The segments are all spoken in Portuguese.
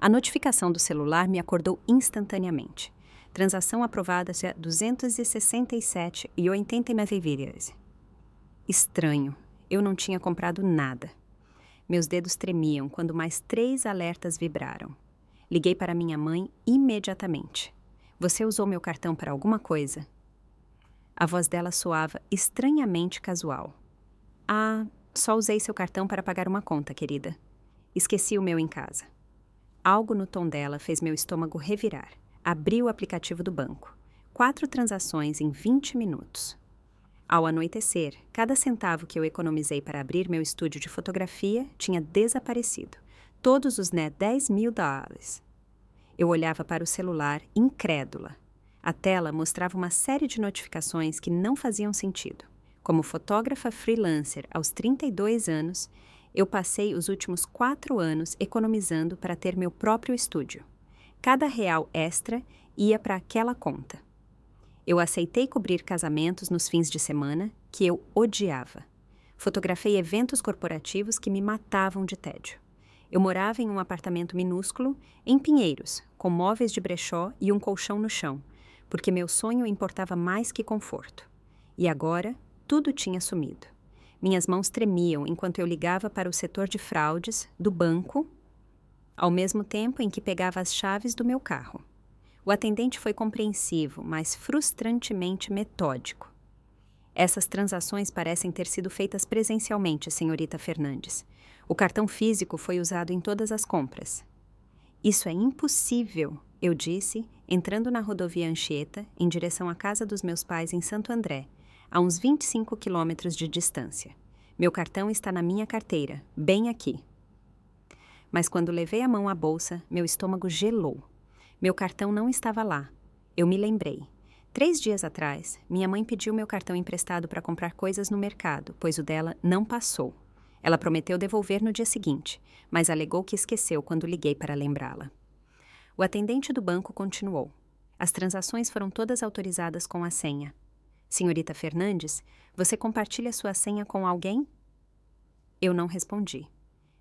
A notificação do celular me acordou instantaneamente. Transação aprovada a 267,89 libras. Estranho, eu não tinha comprado nada. Meus dedos tremiam quando mais 3 alertas vibraram. Liguei para minha mãe imediatamente. Você usou meu cartão para alguma coisa? A voz dela soava estranhamente casual. Ah, só usei seu cartão para pagar uma conta, querida. Esqueci o meu em casa. Algo no tom dela fez meu estômago revirar. Abri o aplicativo do banco. 4 transações em 20 minutos. Ao anoitecer, cada centavo que eu economizei para abrir meu estúdio de fotografia tinha desaparecido. Todos os net $10.000. Eu olhava para o celular, incrédula. A tela mostrava uma série de notificações que não faziam sentido. Como fotógrafa freelancer aos 32 anos, eu passei os últimos 4 anos economizando para ter meu próprio estúdio. Cada real extra ia para aquela conta. Eu aceitei cobrir casamentos nos fins de semana, que eu odiava. Fotografei eventos corporativos que me matavam de tédio. Eu morava em um apartamento minúsculo, em Pinheiros, com móveis de brechó e um colchão no chão, porque meu sonho importava mais que conforto. E agora, tudo tinha sumido. Minhas mãos tremiam enquanto eu ligava para o setor de fraudes do banco, ao mesmo tempo em que pegava as chaves do meu carro. O atendente foi compreensivo, mas frustrantemente metódico. Essas transações parecem ter sido feitas presencialmente, senhorita Fernandes. O cartão físico foi usado em todas as compras. Isso é impossível, eu disse, entrando na rodovia Anchieta, em direção à casa dos meus pais em Santo André, a uns 25 quilômetros de distância. Meu cartão está na minha carteira, bem aqui. Mas quando levei a mão à bolsa, meu estômago gelou. Meu cartão não estava lá. Eu me lembrei. 3 dias atrás, minha mãe pediu meu cartão emprestado para comprar coisas no mercado, pois o dela não passou. Ela prometeu devolver no dia seguinte, mas alegou que esqueceu quando liguei para lembrá-la. O atendente do banco continuou. As transações foram todas autorizadas com a senha. Senhorita Fernandes, você compartilha sua senha com alguém? Eu não respondi.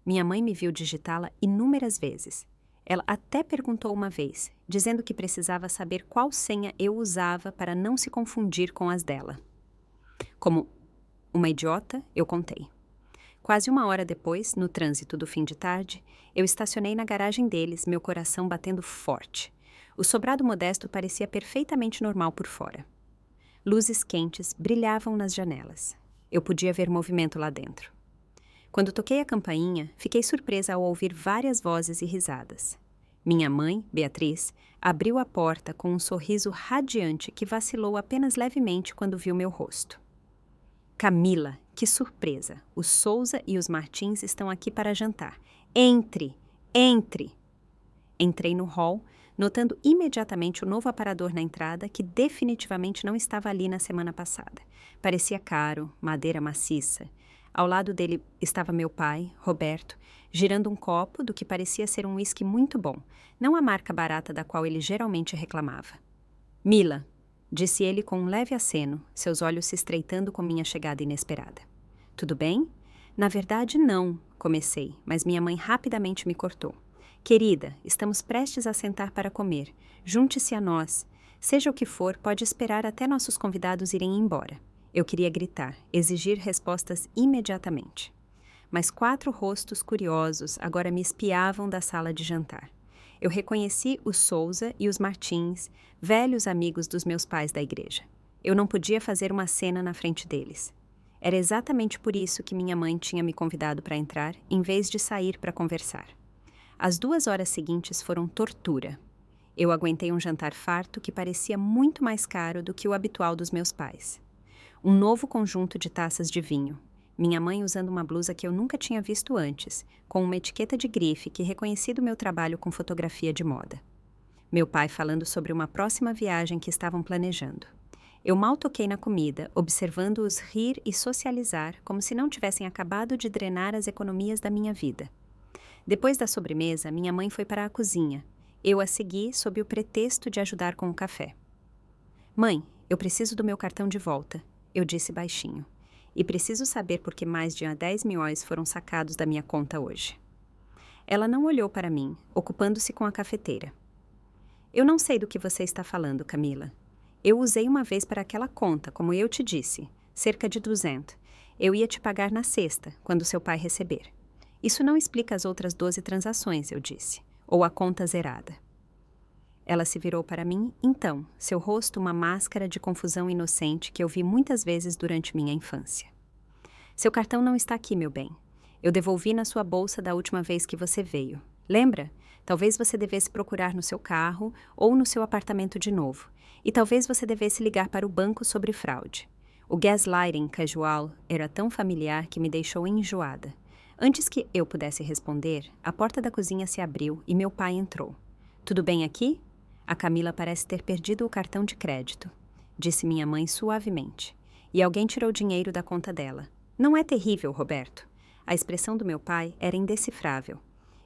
Minha mãe me viu digitá-la inúmeras vezes. Ela até perguntou uma vez, dizendo que precisava saber qual senha eu usava para não se confundir com as dela. Como uma idiota, eu contei. Quase 1 hora depois, no trânsito do fim de tarde, eu estacionei na garagem deles, meu coração batendo forte. O sobrado modesto parecia perfeitamente normal por fora. Luzes quentes brilhavam nas janelas. Eu podia ver movimento lá dentro. Quando toquei a campainha, fiquei surpresa ao ouvir várias vozes e risadas. Minha mãe, Beatriz, abriu a porta com um sorriso radiante que vacilou apenas levemente quando viu meu rosto. Camila, que surpresa! Os Souza e os Martins estão aqui para jantar. Entre! Entre! Entrei no hall, notando imediatamente o novo aparador na entrada que definitivamente não estava ali na semana passada. Parecia caro, madeira maciça. Ao lado dele estava meu pai, Roberto, girando um copo do que parecia ser um uísque muito bom, não a marca barata da qual ele geralmente reclamava. Mila, disse ele com um leve aceno, seus olhos se estreitando com minha chegada inesperada. Tudo bem? Na verdade, não, comecei, mas minha mãe rapidamente me cortou. Querida, estamos prestes a sentar para comer. Junte-se a nós. Seja o que for, pode esperar até nossos convidados irem embora. Eu queria gritar, exigir respostas imediatamente. Mas 4 rostos curiosos agora me espiavam da sala de jantar. Eu reconheci os Souza e os Martins, velhos amigos dos meus pais da igreja. Eu não podia fazer uma cena na frente deles. Era exatamente por isso que minha mãe tinha me convidado para entrar, em vez de sair para conversar. As 2 horas seguintes foram tortura. Eu aguentei um jantar farto que parecia muito mais caro do que o habitual dos meus pais. Um novo conjunto de taças de vinho. Minha mãe usando uma blusa que eu nunca tinha visto antes, com uma etiqueta de grife que reconhecia do meu trabalho com fotografia de moda. Meu pai falando sobre uma próxima viagem que estavam planejando. Eu mal toquei na comida, observando-os rir e socializar como se não tivessem acabado de drenar as economias da minha vida. Depois da sobremesa, minha mãe foi para a cozinha. Eu a segui sob o pretexto de ajudar com o café. Mãe, eu preciso do meu cartão de volta, eu disse baixinho. E preciso saber por que mais de $10.000 foram sacados da minha conta hoje. Ela não olhou para mim, ocupando-se com a cafeteira. Eu não sei do que você está falando, Camila. Eu usei uma vez para aquela conta, como eu te disse, cerca de 200. Eu ia te pagar na sexta, quando seu pai receber. Isso não explica as outras 12 transações, eu disse, ou a conta zerada. Ela se virou para mim, então, seu rosto uma máscara de confusão inocente que eu vi muitas vezes durante minha infância. Seu cartão não está aqui, meu bem. Eu devolvi na sua bolsa da última vez que você veio. Lembra? Talvez você devesse procurar no seu carro ou no seu apartamento de novo. E talvez você devesse ligar para o banco sobre fraude. O gaslighting casual era tão familiar que me deixou enjoada. Antes que eu pudesse responder, a porta da cozinha se abriu e meu pai entrou. Tudo bem aqui? A Camila parece ter perdido o cartão de crédito, disse minha mãe suavemente. E alguém tirou dinheiro da conta dela. Não é terrível, Roberto. A expressão do meu pai era indecifrável.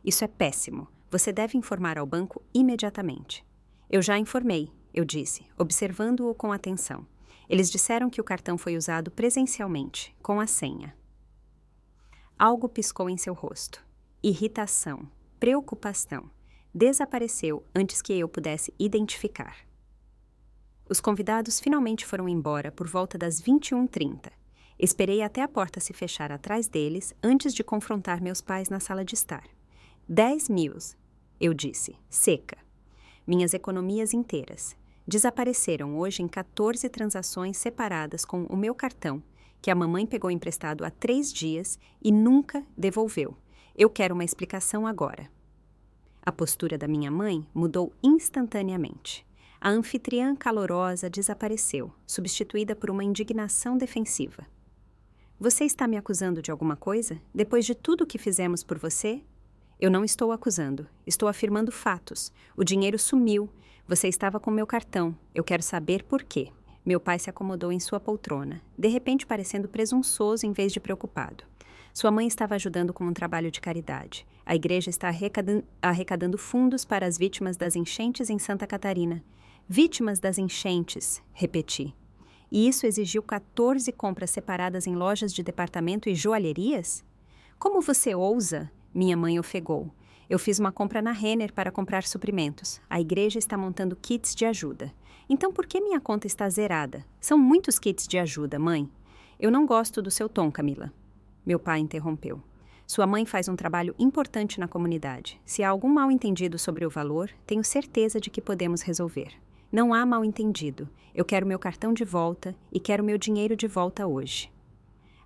Isso é péssimo. Você deve informar ao banco imediatamente. Eu já informei, eu disse, observando-o com atenção. Eles disseram que o cartão foi usado presencialmente, com a senha. Algo piscou em seu rosto. Irritação, preocupação. Desapareceu antes que eu pudesse identificar. Os convidados finalmente foram embora por volta das 21h30. Esperei até a porta se fechar atrás deles antes de confrontar meus pais na sala de estar. 10.000, eu disse, seca. Minhas economias inteiras. Desapareceram hoje em 14 transações separadas com o meu cartão, que a mamãe pegou emprestado há 3 dias e nunca devolveu. Eu quero uma explicação agora. A postura da minha mãe mudou instantaneamente. A anfitriã calorosa desapareceu, substituída por uma indignação defensiva. Você está me acusando de alguma coisa? Depois de tudo o que fizemos por você? Eu não estou acusando. Estou afirmando fatos. O dinheiro sumiu. Você estava com meu cartão. Eu quero saber por quê. Meu pai se acomodou em sua poltrona, de repente parecendo presunçoso em vez de preocupado. Sua mãe estava ajudando com um trabalho de caridade. A igreja está arrecadando fundos para as vítimas das enchentes em Santa Catarina. Vítimas das enchentes, repeti. E isso exigiu 14 compras separadas em lojas de departamento e joalherias? Como você ousa? Minha mãe ofegou. Eu fiz uma compra na Renner para comprar suprimentos. A igreja está montando kits de ajuda. Então por que minha conta está zerada? São muitos kits de ajuda, mãe. Eu não gosto do seu tom, Camila. Meu pai interrompeu. Sua mãe faz um trabalho importante na comunidade. Se há algum mal-entendido sobre o valor, tenho certeza de que podemos resolver. Não há mal-entendido. Eu quero meu cartão de volta e quero meu dinheiro de volta hoje.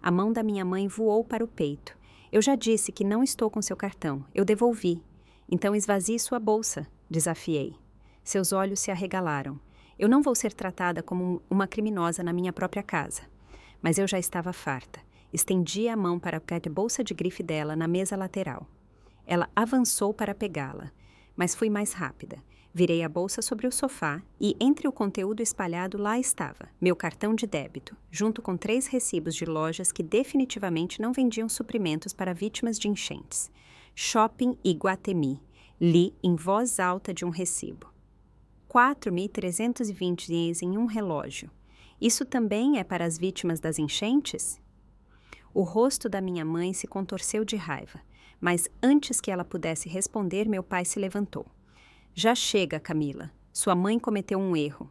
A mão da minha mãe voou para o peito. Eu já disse que não estou com seu cartão. Eu devolvi. Então esvazie sua bolsa, desafiei. Seus olhos se arregalaram. Eu não vou ser tratada como uma criminosa na minha própria casa. Mas eu já estava farta. Estendi a mão para a bolsa de grife dela na mesa lateral. Ela avançou para pegá-la, mas fui mais rápida. Virei a bolsa sobre o sofá e, entre o conteúdo espalhado, lá estava, meu cartão de débito, junto com 3 recibos de lojas que definitivamente não vendiam suprimentos para vítimas de enchentes. Shopping Iguatemi. Li em voz alta de um recibo. 4.320 em um relógio. Isso também é para as vítimas das enchentes? O rosto da minha mãe se contorceu de raiva, mas antes que ela pudesse responder, meu pai se levantou. Já chega, Camila. Sua mãe cometeu um erro.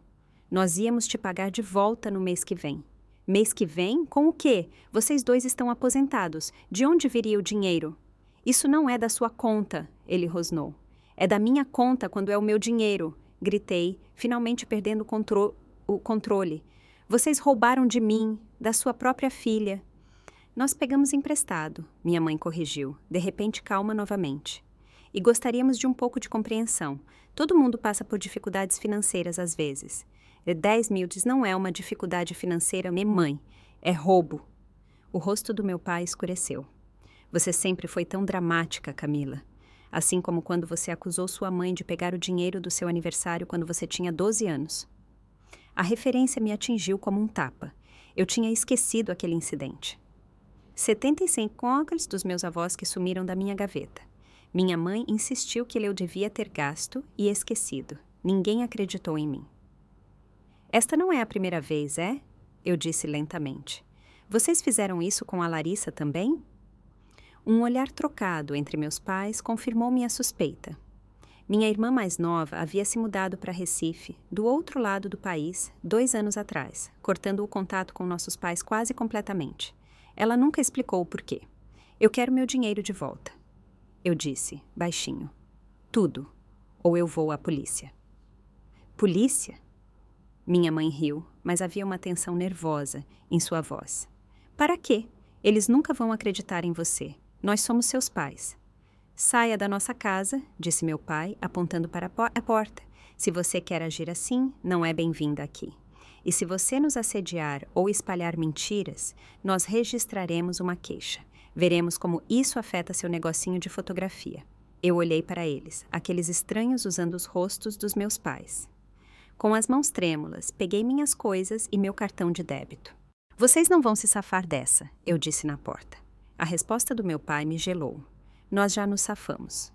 Nós íamos te pagar de volta no mês que vem. Mês que vem? Com o quê? Vocês 2 estão aposentados. De onde viria o dinheiro? Isso não é da sua conta, ele rosnou. É da minha conta quando é o meu dinheiro, gritei, finalmente perdendo o controle. Vocês roubaram de mim, da sua própria filha. Nós pegamos emprestado, minha mãe corrigiu, de repente calma novamente. E gostaríamos de um pouco de compreensão. Todo mundo passa por dificuldades financeiras às vezes. 10.000 não é uma dificuldade financeira, minha mãe. É roubo. O rosto do meu pai escureceu. Você sempre foi tão dramática, Camila. Assim como quando você acusou sua mãe de pegar o dinheiro do seu aniversário quando você tinha 12 anos. A referência me atingiu como um tapa. Eu tinha esquecido aquele incidente. 75 óculos dos meus avós que sumiram da minha gaveta. Minha mãe insistiu que eu devia ter gasto e esquecido. Ninguém acreditou em mim. Esta não é a primeira vez, é? Eu disse lentamente. Vocês fizeram isso com a Larissa também? Um olhar trocado entre meus pais confirmou minha suspeita. Minha irmã mais nova havia se mudado para Recife, do outro lado do país, 2 anos atrás, cortando o contato com nossos pais quase completamente. Ela nunca explicou o porquê. Eu quero meu dinheiro de volta. Eu disse, baixinho. Tudo, ou eu vou à polícia. Polícia? Minha mãe riu, mas havia uma tensão nervosa em sua voz. Para quê? Eles nunca vão acreditar em você. Nós somos seus pais. Saia da nossa casa, disse meu pai, apontando para a porta. Se você quer agir assim, não é bem-vinda aqui. E se você nos assediar ou espalhar mentiras, nós registraremos uma queixa. Veremos como isso afeta seu negocinho de fotografia. Eu olhei para eles, aqueles estranhos usando os rostos dos meus pais. Com as mãos trêmulas, peguei minhas coisas e meu cartão de débito. Vocês não vão se safar dessa, eu disse na porta. A resposta do meu pai me gelou. Nós já nos safamos.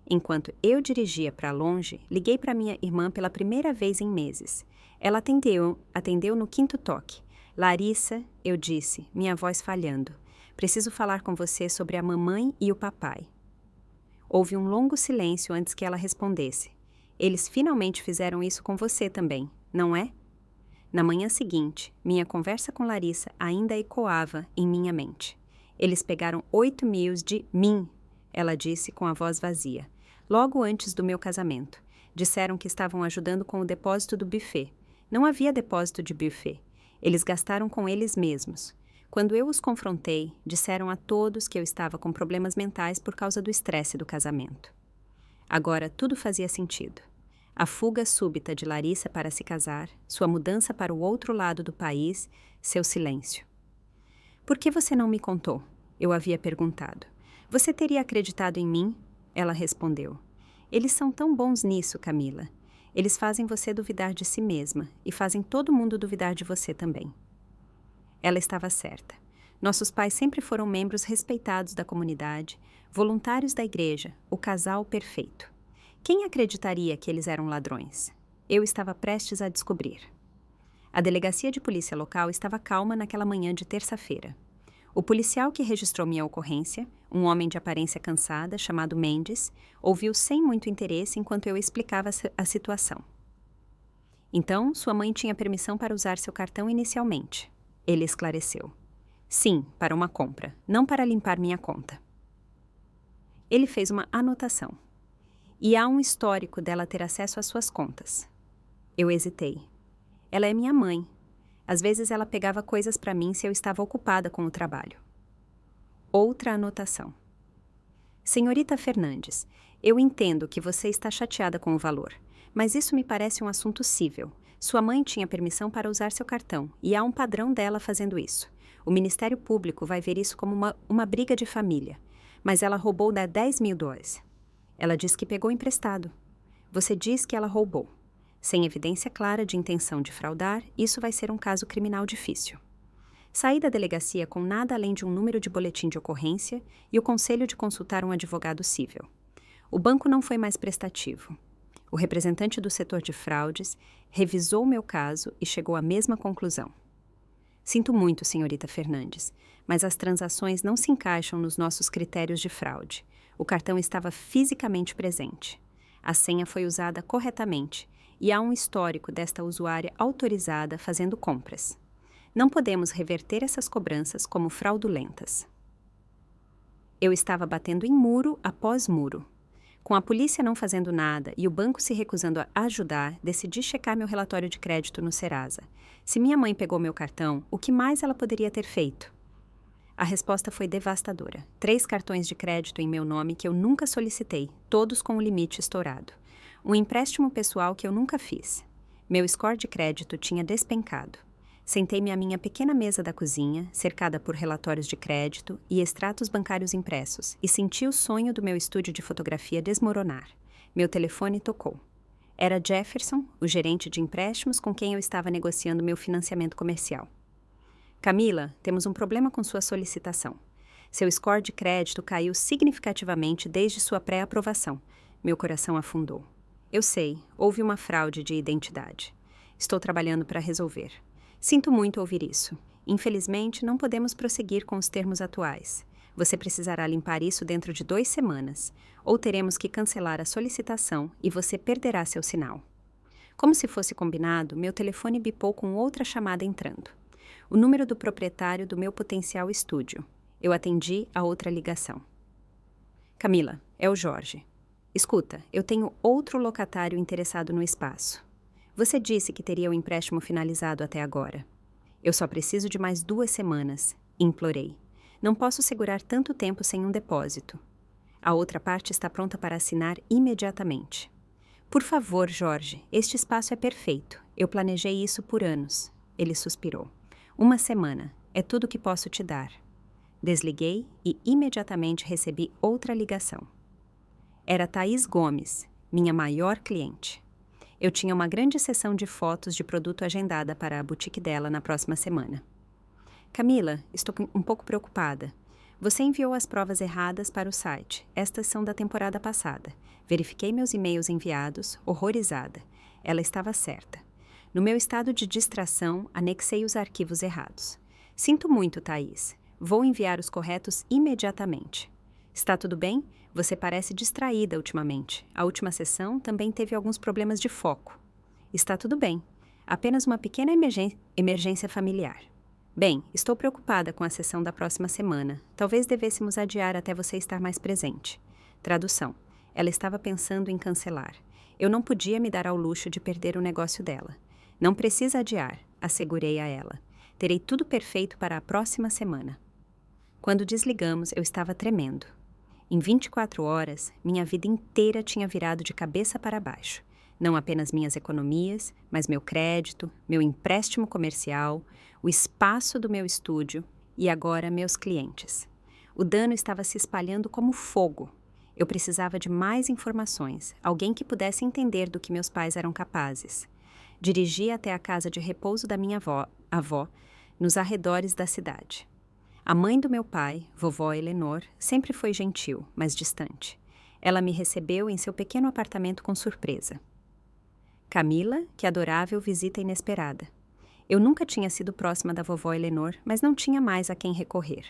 Enquanto eu dirigia para longe, liguei para minha irmã pela primeira vez em meses. Ela atendeu no 5º toque. Larissa, eu disse, minha voz falhando. Preciso falar com você sobre a mamãe e o papai. Houve um longo silêncio antes que ela respondesse. Eles finalmente fizeram isso com você também, não é? Na manhã seguinte, minha conversa com Larissa ainda ecoava em minha mente. Eles pegaram 8 mil de mim, ela disse com a voz vazia. Logo antes do meu casamento. Disseram que estavam ajudando com o depósito do buffet. Não havia depósito de buffet. Eles gastaram com eles mesmos. Quando eu os confrontei, disseram a todos que eu estava com problemas mentais por causa do estresse do casamento. Agora tudo fazia sentido. A fuga súbita de Larissa para se casar, sua mudança para o outro lado do país, seu silêncio. Por que você não me contou? Eu havia perguntado. Você teria acreditado em mim? Ela respondeu. Eles são tão bons nisso, Camila. Eles fazem você duvidar de si mesma e fazem todo mundo duvidar de você também. Ela estava certa. Nossos pais sempre foram membros respeitados da comunidade, voluntários da igreja, o casal perfeito. Quem acreditaria que eles eram ladrões? Eu estava prestes a descobrir. A delegacia de polícia local estava calma naquela manhã de terça-feira. O policial que registrou minha ocorrência, um homem de aparência cansada, chamado Mendes, ouviu sem muito interesse enquanto eu explicava a situação. Então, sua mãe tinha permissão para usar seu cartão inicialmente. Ele esclareceu. Sim, para uma compra, não para limpar minha conta. Ele fez uma anotação. E há um histórico dela ter acesso às suas contas. Eu hesitei. Ela é minha mãe. Às vezes ela pegava coisas para mim se eu estava ocupada com o trabalho. Outra anotação. Senhorita Fernandes, eu entendo que você está chateada com o valor, mas isso me parece um assunto cível. Sua mãe tinha permissão para usar seu cartão e há um padrão dela fazendo isso. O Ministério Público vai ver isso como uma briga de família. Mas ela roubou $10 mil. Ela diz que pegou emprestado. Você diz que ela roubou. Sem evidência clara de intenção de fraudar, isso vai ser um caso criminal difícil. Saí da delegacia com nada além de um número de boletim de ocorrência e o conselho de consultar um advogado cível. O banco não foi mais prestativo. O representante do setor de fraudes revisou meu caso e chegou à mesma conclusão. Sinto muito, senhorita Fernandes, mas as transações não se encaixam nos nossos critérios de fraude. O cartão estava fisicamente presente. A senha foi usada corretamente e há um histórico desta usuária autorizada fazendo compras. Não podemos reverter essas cobranças como fraudulentas. Eu estava batendo em muro após muro. Com a polícia não fazendo nada e o banco se recusando a ajudar, decidi checar meu relatório de crédito no Serasa. Se minha mãe pegou meu cartão, o que mais ela poderia ter feito? A resposta foi devastadora. 3 cartões de crédito em meu nome que eu nunca solicitei, todos com o limite estourado. Um empréstimo pessoal que eu nunca fiz. Meu score de crédito tinha despencado. Sentei-me à minha pequena mesa da cozinha, cercada por relatórios de crédito e extratos bancários impressos, e senti o sonho do meu estúdio de fotografia desmoronar. Meu telefone tocou. Era Jefferson, o gerente de empréstimos com quem eu estava negociando meu financiamento comercial. Camila, temos um problema com sua solicitação. Seu score de crédito caiu significativamente desde sua pré-aprovação. Meu coração afundou. Eu sei, houve uma fraude de identidade. Estou trabalhando para resolver. Sinto muito ouvir isso. Infelizmente, não podemos prosseguir com os termos atuais. Você precisará limpar isso dentro de 2 semanas, ou teremos que cancelar a solicitação e você perderá seu sinal. Como se fosse combinado, meu telefone bipou com outra chamada entrando. O número do proprietário do meu potencial estúdio. Eu atendi a outra ligação. Camila, é o Jorge. Escuta, eu tenho outro locatário interessado no espaço. Você disse que teria o empréstimo finalizado até agora. Eu só preciso de mais 2 semanas, implorei. Não posso segurar tanto tempo sem um depósito. A outra parte está pronta para assinar imediatamente. Por favor, Jorge, este espaço é perfeito. Eu planejei isso por anos. Ele suspirou. 1 semana, é tudo que posso te dar. Desliguei e imediatamente recebi outra ligação. Era Thaís Gomes, minha maior cliente. Eu tinha uma grande sessão de fotos de produto agendada para a boutique dela na próxima semana. Camila, estou um pouco preocupada. Você enviou as provas erradas para o site. Estas são da temporada passada. Verifiquei meus e-mails enviados, horrorizada. Ela estava certa. No meu estado de distração, anexei os arquivos errados. Sinto muito, Thaís. Vou enviar os corretos imediatamente. Está tudo bem? Você parece distraída ultimamente. A última sessão também teve alguns problemas de foco. Está tudo bem. Apenas uma pequena emergência familiar. Bem, estou preocupada com a sessão da próxima semana. Talvez devêssemos adiar até você estar mais presente. Tradução. Ela estava pensando em cancelar. Eu não podia me dar ao luxo de perder o negócio dela. Não precisa adiar, assegurei a ela. Terei tudo perfeito para a próxima semana. Quando desligamos, eu estava tremendo. Em 24 horas, minha vida inteira tinha virado de cabeça para baixo. Não apenas minhas economias, mas meu crédito, meu empréstimo comercial, o espaço do meu estúdio e agora meus clientes. O dano estava se espalhando como fogo. Eu precisava de mais informações, alguém que pudesse entender do que meus pais eram capazes. Dirigi até a casa de repouso da minha avó, nos arredores da cidade. A mãe do meu pai, vovó Eleanor, sempre foi gentil, mas distante. Ela me recebeu em seu pequeno apartamento com surpresa. Camila, que adorável visita inesperada. Eu nunca tinha sido próxima da vovó Eleanor, mas não tinha mais a quem recorrer.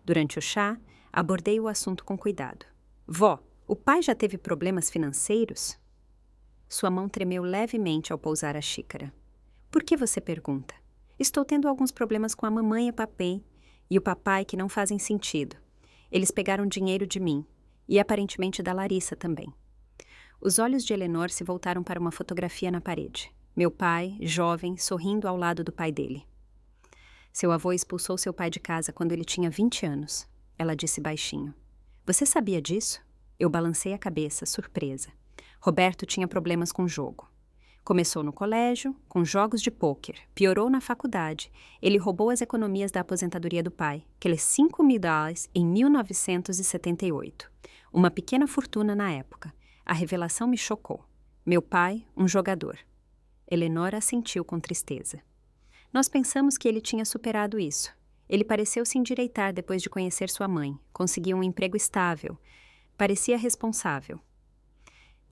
Durante o chá, abordei o assunto com cuidado. Vó, o pai já teve problemas financeiros? Sua mão tremeu levemente ao pousar a xícara. Por que você pergunta? Estou tendo alguns problemas com a mamãe e o papai que não fazem sentido. Eles pegaram dinheiro de mim, e aparentemente da Larissa também. Os olhos de Eleanor se voltaram para uma fotografia na parede. Meu pai, jovem, sorrindo ao lado do pai dele. Seu avô expulsou seu pai de casa quando ele tinha 20 anos. Ela disse baixinho. Você sabia disso? Eu balancei a cabeça, surpresa. Roberto tinha problemas com jogo. Começou no colégio, com jogos de pôquer, piorou na faculdade. Ele roubou as economias da aposentadoria do pai, aqueles $5.000 em 1978. Uma pequena fortuna na época. A revelação me chocou. Meu pai, um jogador. Eleanor assentiu com tristeza. Nós pensamos que ele tinha superado isso. Ele pareceu se endireitar depois de conhecer sua mãe. Conseguiu um emprego estável. Parecia responsável.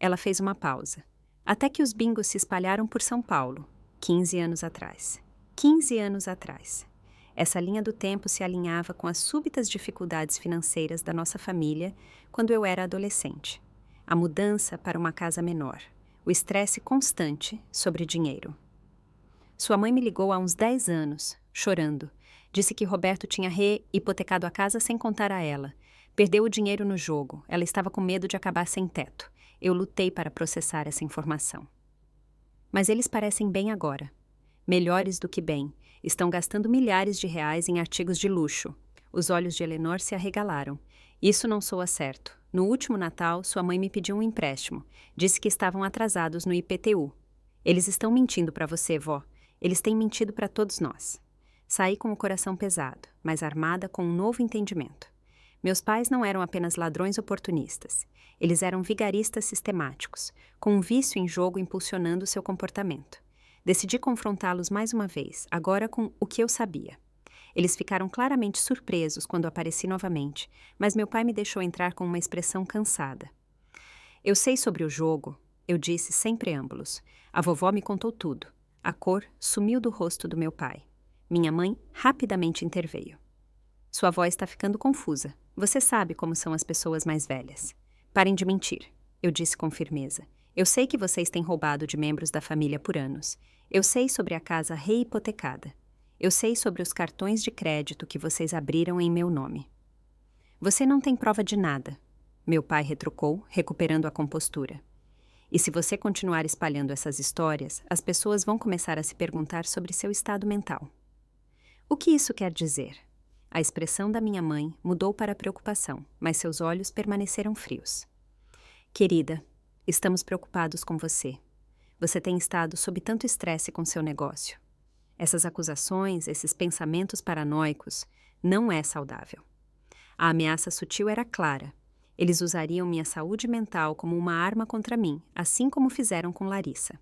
Ela fez uma pausa. Até que os bingos se espalharam por São Paulo, 15 anos atrás. 15 anos atrás. Essa linha do tempo se alinhava com as súbitas dificuldades financeiras da nossa família quando eu era adolescente. A mudança para uma casa menor. O estresse constante sobre dinheiro. Sua mãe me ligou há uns 10 anos, chorando. Disse que Roberto tinha hipotecado a casa sem contar a ela. Perdeu o dinheiro no jogo. Ela estava com medo de acabar sem teto. Eu lutei para processar essa informação. Mas eles parecem bem agora. Melhores do que bem. Estão gastando milhares de reais em artigos de luxo. Os olhos de Eleanor se arregalaram. Isso não soa certo. No último Natal, sua mãe me pediu um empréstimo. Disse que estavam atrasados no IPTU. Eles estão mentindo para você, vó. Eles têm mentido para todos nós. Saí com o coração pesado, mas armada com um novo entendimento. Meus pais não eram apenas ladrões oportunistas. Eles eram vigaristas sistemáticos, com um vício em jogo impulsionando seu comportamento. Decidi confrontá-los mais uma vez, agora com o que eu sabia. Eles ficaram claramente surpresos quando apareci novamente, mas meu pai me deixou entrar com uma expressão cansada. Eu sei sobre o jogo, eu disse sem preâmbulos. A vovó me contou tudo. A cor sumiu do rosto do meu pai. Minha mãe rapidamente interveio. Sua avó está ficando confusa. Você sabe como são as pessoas mais velhas. Parem de mentir, eu disse com firmeza. Eu sei que vocês têm roubado de membros da família por anos. Eu sei sobre a casa reipotecada. Eu sei sobre os cartões de crédito que vocês abriram em meu nome. Você não tem prova de nada, meu pai retrucou, recuperando a compostura. E se você continuar espalhando essas histórias, as pessoas vão começar a se perguntar sobre seu estado mental. O que isso quer dizer? A expressão da minha mãe mudou para preocupação, mas seus olhos permaneceram frios. Querida, estamos preocupados com você. Você tem estado sob tanto estresse com seu negócio. Essas acusações, esses pensamentos paranoicos, não é saudável. A ameaça sutil era clara. Eles usariam minha saúde mental como uma arma contra mim, assim como fizeram com Larissa.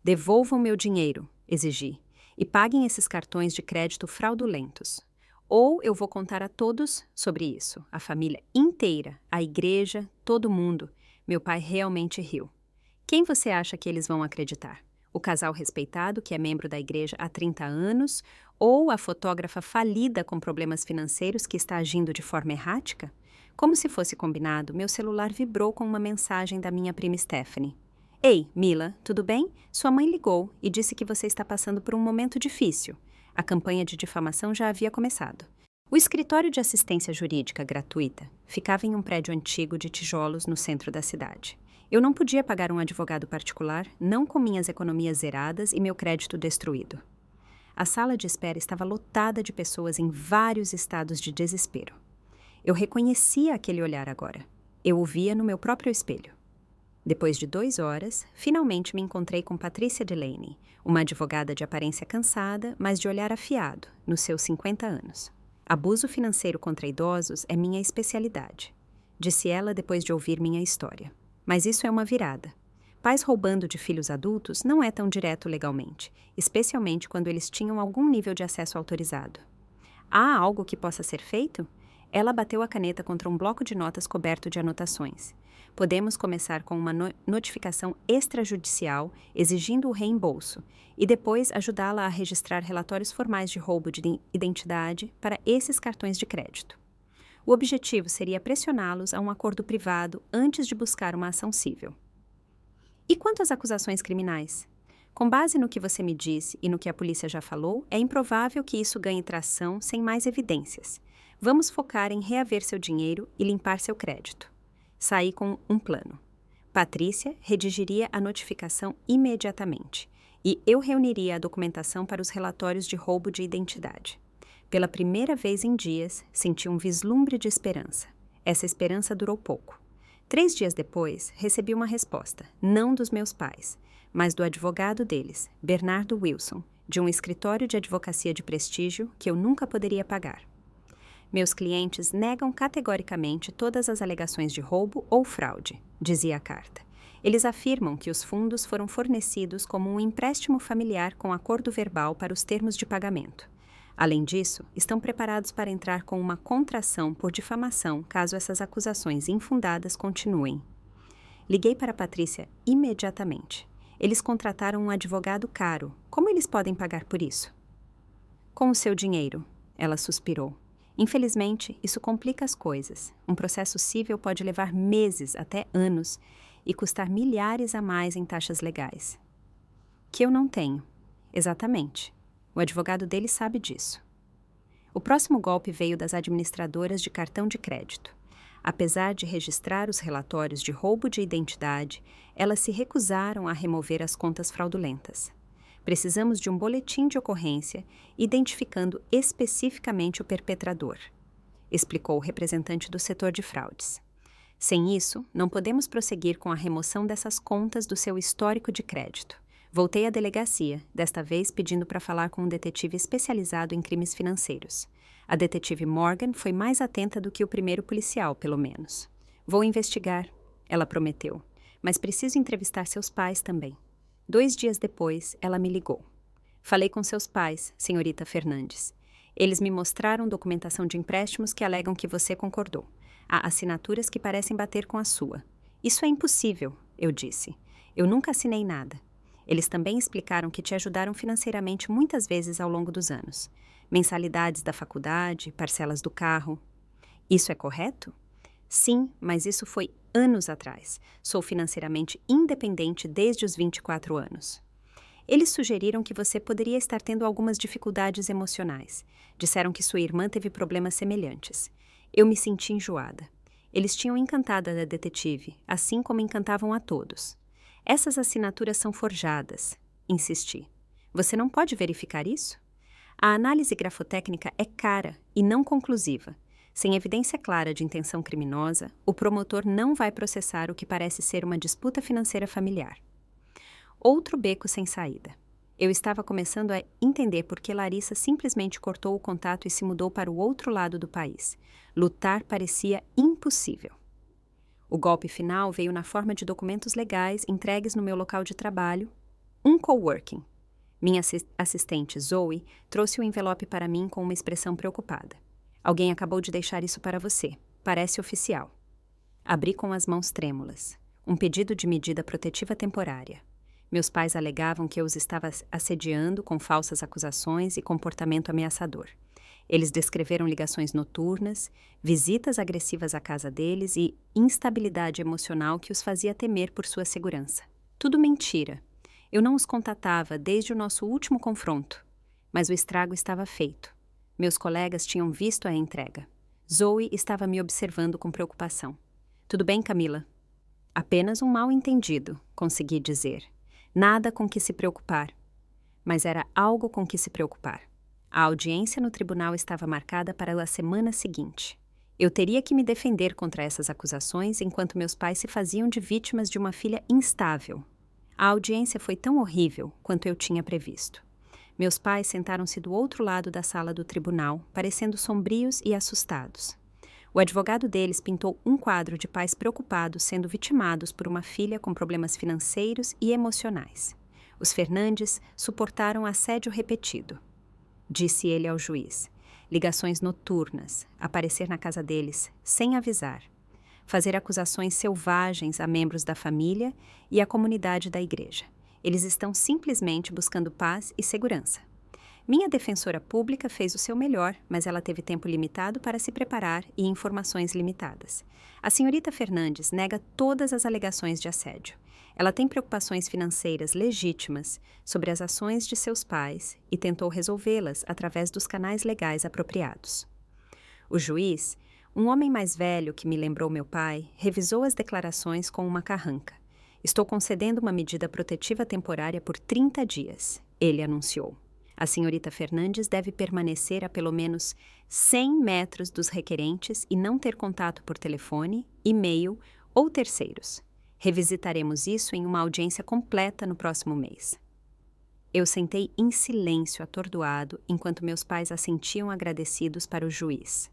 Devolvam meu dinheiro, exigi, e paguem esses cartões de crédito fraudulentos. Ou eu vou contar a todos sobre isso, a família inteira, a igreja, todo mundo. Meu pai realmente riu. Quem você acha que eles vão acreditar? O casal respeitado, que é membro da igreja há 30 anos, ou a fotógrafa falida com problemas financeiros que está agindo de forma errática? Como se fosse combinado, meu celular vibrou com uma mensagem da minha prima Stephanie. Ei, Mila, tudo bem? Sua mãe ligou e disse que você está passando por um momento difícil. A campanha de difamação já havia começado. O escritório de assistência jurídica gratuita ficava em um prédio antigo de tijolos no centro da cidade. Eu não podia pagar um advogado particular, não com minhas economias zeradas e meu crédito destruído. A sala de espera estava lotada de pessoas em vários estados de desespero. Eu reconhecia aquele olhar agora. Eu o via no meu próprio espelho. Depois de 2 horas, finalmente me encontrei com Patrícia Delaney, uma advogada de aparência cansada, mas de olhar afiado, nos seus 50 anos. Abuso financeiro contra idosos é minha especialidade, disse ela depois de ouvir minha história. Mas isso é uma virada. Pais roubando de filhos adultos não é tão direto legalmente, especialmente quando eles tinham algum nível de acesso autorizado. Há algo que possa ser feito? Ela bateu a caneta contra um bloco de notas coberto de anotações. Podemos começar com uma notificação extrajudicial exigindo o reembolso e depois ajudá-la a registrar relatórios formais de roubo de identidade para esses cartões de crédito. O objetivo seria pressioná-los a um acordo privado antes de buscar uma ação civil. E quanto às acusações criminais? Com base no que você me disse e no que a polícia já falou, é improvável que isso ganhe tração sem mais evidências. Vamos focar em reaver seu dinheiro e limpar seu crédito. Saí com um plano. Patrícia redigiria a notificação imediatamente e eu reuniria a documentação para os relatórios de roubo de identidade. Pela primeira vez em dias, senti um vislumbre de esperança. Essa esperança durou pouco. 3 dias depois, recebi uma resposta, não dos meus pais, mas do advogado deles, Bernardo Wilson, de um escritório de advocacia de prestígio que eu nunca poderia pagar. Meus clientes negam categoricamente todas as alegações de roubo ou fraude, dizia a carta. Eles afirmam que os fundos foram fornecidos como um empréstimo familiar com acordo verbal para os termos de pagamento. Além disso, estão preparados para entrar com uma contração por difamação caso essas acusações infundadas continuem. Liguei para Patrícia imediatamente. Eles contrataram um advogado caro. Como eles podem pagar por isso? Com o seu dinheiro, ela suspirou. Infelizmente, isso complica as coisas. Um processo civil pode levar meses até anos e custar milhares a mais em taxas legais. Que eu não tenho. Exatamente. O advogado dele sabe disso. O próximo golpe veio das administradoras de cartão de crédito. Apesar de registrar os relatórios de roubo de identidade, elas se recusaram a remover as contas fraudulentas. Precisamos de um boletim de ocorrência identificando especificamente o perpetrador, explicou o representante do setor de fraudes. Sem isso, não podemos prosseguir com a remoção dessas contas do seu histórico de crédito. Voltei à delegacia, desta vez pedindo para falar com um detetive especializado em crimes financeiros. A detetive Morgan foi mais atenta do que o primeiro policial, pelo menos. Vou investigar, ela prometeu, mas preciso entrevistar seus pais também. 2 dias depois, ela me ligou. Falei com seus pais, senhorita Fernandes. Eles me mostraram documentação de empréstimos que alegam que você concordou. Há assinaturas que parecem bater com a sua. Isso é impossível, eu disse. Eu nunca assinei nada. Eles também explicaram que te ajudaram financeiramente muitas vezes ao longo dos anos. Mensalidades da faculdade, parcelas do carro. Isso é correto? Sim, mas isso foi anos atrás. Sou financeiramente independente desde os 24 anos. Eles sugeriram que você poderia estar tendo algumas dificuldades emocionais. Disseram que sua irmã teve problemas semelhantes. Eu me senti enjoada. Eles tinham encantado a detetive, assim como encantavam a todos. Essas assinaturas são forjadas, insisti. Você não pode verificar isso? A análise grafotécnica é cara e não conclusiva. Sem evidência clara de intenção criminosa, o promotor não vai processar o que parece ser uma disputa financeira familiar. Outro beco sem saída. Eu estava começando a entender por que Larissa simplesmente cortou o contato e se mudou para o outro lado do país. Lutar parecia impossível. O golpe final veio na forma de documentos legais entregues no meu local de trabalho, um coworking. Minha assistente, Zoe, trouxe o envelope para mim com uma expressão preocupada. Alguém acabou de deixar isso para você. Parece oficial. Abri com as mãos trêmulas. Um pedido de medida protetiva temporária. Meus pais alegavam que eu os estava assediando com falsas acusações e comportamento ameaçador. Eles descreveram ligações noturnas, visitas agressivas à casa deles e instabilidade emocional que os fazia temer por sua segurança. Tudo mentira. Eu não os contatava desde o nosso último confronto, mas o estrago estava feito. Meus colegas tinham visto a entrega. Zoe estava me observando com preocupação. Tudo bem, Camila? Apenas um mal-entendido, consegui dizer. Nada com que se preocupar. Mas era algo com que se preocupar. A audiência no tribunal estava marcada para a semana seguinte. Eu teria que me defender contra essas acusações enquanto meus pais se faziam de vítimas de uma filha instável. A audiência foi tão horrível quanto eu tinha previsto. Meus pais sentaram-se do outro lado da sala do tribunal, parecendo sombrios e assustados. O advogado deles pintou um quadro de pais preocupados sendo vitimados por uma filha com problemas financeiros e emocionais. Os Fernandes suportaram assédio repetido. Disse ele ao juiz. Ligações noturnas, aparecer na casa deles sem avisar. Fazer acusações selvagens a membros da família e à comunidade da igreja. Eles estão simplesmente buscando paz e segurança. Minha defensora pública fez o seu melhor, mas ela teve tempo limitado para se preparar e informações limitadas. A senhorita Fernandes nega todas as alegações de assédio. Ela tem preocupações financeiras legítimas sobre as ações de seus pais e tentou resolvê-las através dos canais legais apropriados. O juiz, um homem mais velho que me lembrou meu pai, revisou as declarações com uma carranca. Estou concedendo uma medida protetiva temporária por 30 dias, ele anunciou. A senhorita Fernandes deve permanecer a pelo menos 100 metros dos requerentes e não ter contato por telefone, e-mail ou terceiros. Revisitaremos isso em uma audiência completa no próximo mês. Eu sentei em silêncio atordoado enquanto meus pais assentiam agradecidos para o juiz.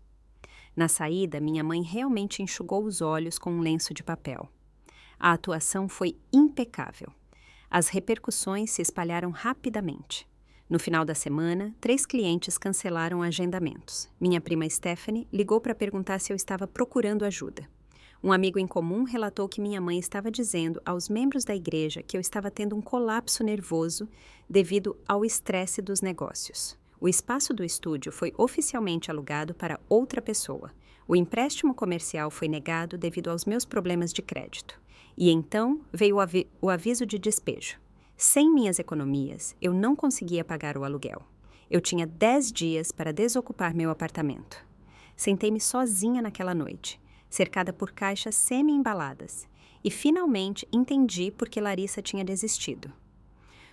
Na saída, minha mãe realmente enxugou os olhos com um lenço de papel. A atuação foi impecável. As repercussões se espalharam rapidamente. No final da semana, 3 clientes cancelaram agendamentos. Minha prima Stephanie ligou para perguntar se eu estava procurando ajuda. Um amigo em comum relatou que minha mãe estava dizendo aos membros da igreja que eu estava tendo um colapso nervoso devido ao estresse dos negócios. O espaço do estúdio foi oficialmente alugado para outra pessoa. O empréstimo comercial foi negado devido aos meus problemas de crédito. E então veio o aviso de despejo. Sem minhas economias, eu não conseguia pagar o aluguel. Eu tinha 10 dias para desocupar meu apartamento. Sentei-me sozinha naquela noite, cercada por caixas semi-embaladas, e finalmente entendi por que Larissa tinha desistido.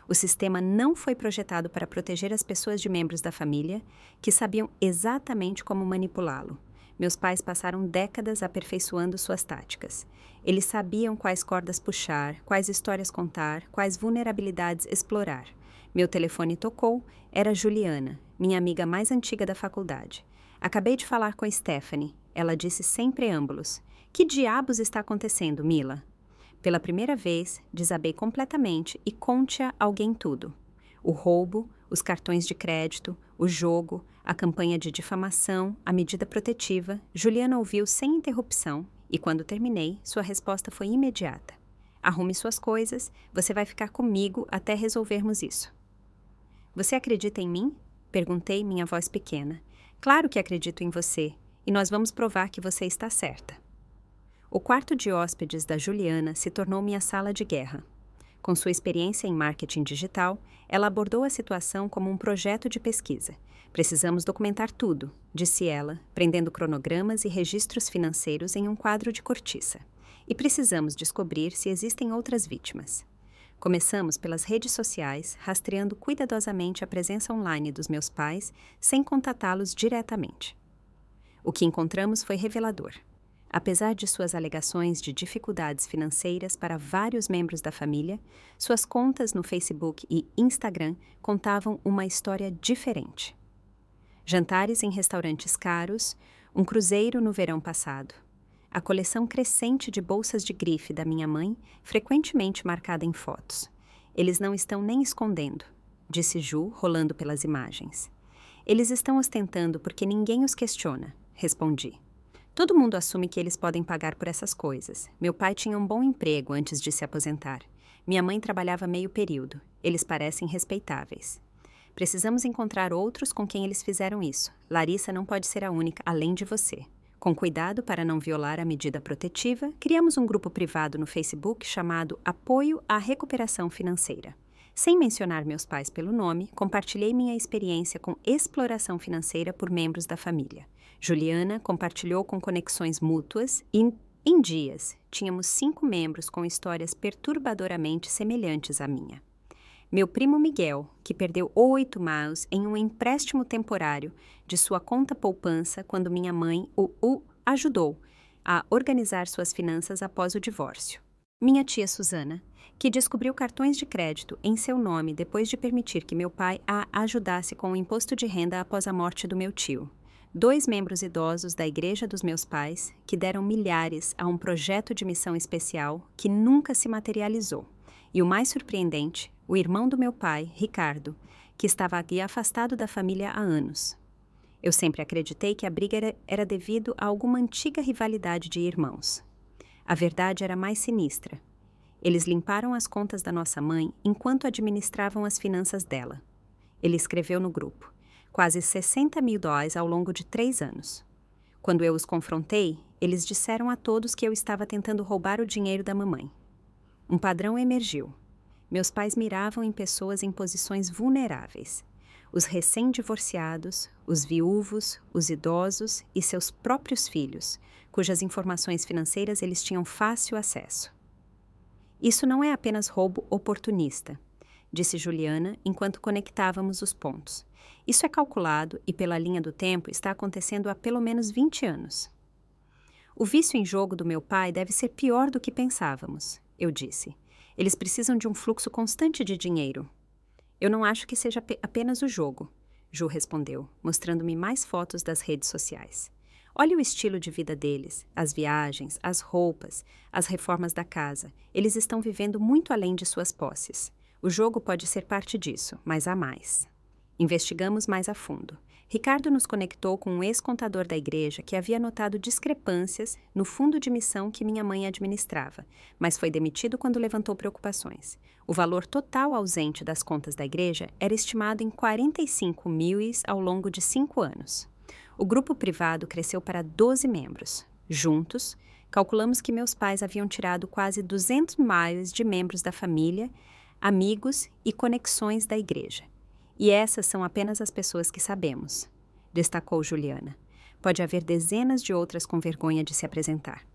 O sistema não foi projetado para proteger as pessoas de membros da família que sabiam exatamente como manipulá-lo. Meus pais passaram décadas aperfeiçoando suas táticas. Eles sabiam quais cordas puxar, quais histórias contar, quais vulnerabilidades explorar. Meu telefone tocou, era Juliana, minha amiga mais antiga da faculdade. Acabei de falar com a Stephanie. Ela disse sem preâmbulos. Que diabos está acontecendo, Mila? Pela primeira vez, desabei completamente e conte a alguém tudo. O roubo, os cartões de crédito, o jogo, a campanha de difamação, a medida protetiva. Juliana ouviu sem interrupção e, quando terminei, sua resposta foi imediata. Arrume suas coisas, você vai ficar comigo até resolvermos isso. Você acredita em mim? Perguntei, minha voz pequena. Claro que acredito em você. e nós vamos provar que você está certa. O quarto de hóspedes da Juliana se tornou minha sala de guerra. Com sua experiência em marketing digital, ela abordou a situação como um projeto de pesquisa. Precisamos documentar tudo, disse ela, prendendo cronogramas e registros financeiros em um quadro de cortiça. E precisamos descobrir se existem outras vítimas. Começamos pelas redes sociais, rastreando cuidadosamente a presença online dos meus pais, sem contatá-los diretamente. O que encontramos foi revelador. Apesar de suas alegações de dificuldades financeiras para vários membros da família, suas contas no Facebook e Instagram contavam uma história diferente. Jantares em restaurantes caros, um cruzeiro no verão passado, a coleção crescente de bolsas de grife da minha mãe, frequentemente marcada em fotos. Eles não estão nem escondendo, disse Ju, rolando pelas imagens. Eles estão ostentando porque ninguém os questiona, respondi. Todo mundo assume que eles podem pagar por essas coisas. Meu pai tinha um bom emprego antes de se aposentar. Minha mãe trabalhava meio período. Eles parecem respeitáveis. Precisamos encontrar outros com quem eles fizeram isso. Larissa não pode ser a única, além de você. Com cuidado para não violar a medida protetiva, criamos um grupo privado no Facebook chamado Apoio à Recuperação Financeira. Sem mencionar meus pais pelo nome, compartilhei minha experiência com exploração financeira por membros da família. Juliana compartilhou com conexões mútuas e, em dias, tínhamos 5 membros com histórias perturbadoramente semelhantes à minha. Meu primo Miguel, que perdeu 8 maus em um empréstimo temporário de sua conta poupança quando minha mãe o ajudou a organizar suas finanças após o divórcio. Minha tia Susana, que descobriu cartões de crédito em seu nome depois de permitir que meu pai a ajudasse com o imposto de renda após a morte do meu tio. 2 membros idosos da igreja dos meus pais, que deram milhares a um projeto de missão especial que nunca se materializou. E o mais surpreendente, o irmão do meu pai, Ricardo, que estava aqui afastado da família há anos. Eu sempre acreditei que a briga era devido a alguma antiga rivalidade de irmãos. A verdade era mais sinistra. Eles limparam as contas da nossa mãe enquanto administravam as finanças dela. Ele escreveu no grupo. Quase $60 mil ao longo de 3 anos. Quando eu os confrontei, eles disseram a todos que eu estava tentando roubar o dinheiro da mamãe. Um padrão emergiu. Meus pais miravam em pessoas em posições vulneráveis. Os recém-divorciados, os viúvos, os idosos e seus próprios filhos, cujas informações financeiras eles tinham fácil acesso. Isso não é apenas roubo oportunista, disse Juliana enquanto conectávamos os pontos. Isso é calculado e, pela linha do tempo, está acontecendo há pelo menos 20 anos. O vício em jogo do meu pai deve ser pior do que pensávamos, eu disse. Eles precisam de um fluxo constante de dinheiro. Eu não acho que seja apenas o jogo, Ju respondeu, mostrando-me mais fotos das redes sociais. Olhe o estilo de vida deles, as viagens, as roupas, as reformas da casa. Eles estão vivendo muito além de suas posses. O jogo pode ser parte disso, mas há mais. Investigamos mais a fundo. Ricardo nos conectou com um ex-contador da igreja que havia notado discrepâncias no fundo de missão que minha mãe administrava, mas foi demitido quando levantou preocupações. O valor total ausente das contas da igreja era estimado em 45 mil ao longo de 5 anos. O grupo privado cresceu para 12 membros. Juntos, calculamos que meus pais haviam tirado quase 200 miles de membros da família, amigos e conexões da igreja. E essas são apenas as pessoas que sabemos, destacou Juliana. Pode haver dezenas de outras com vergonha de se apresentar.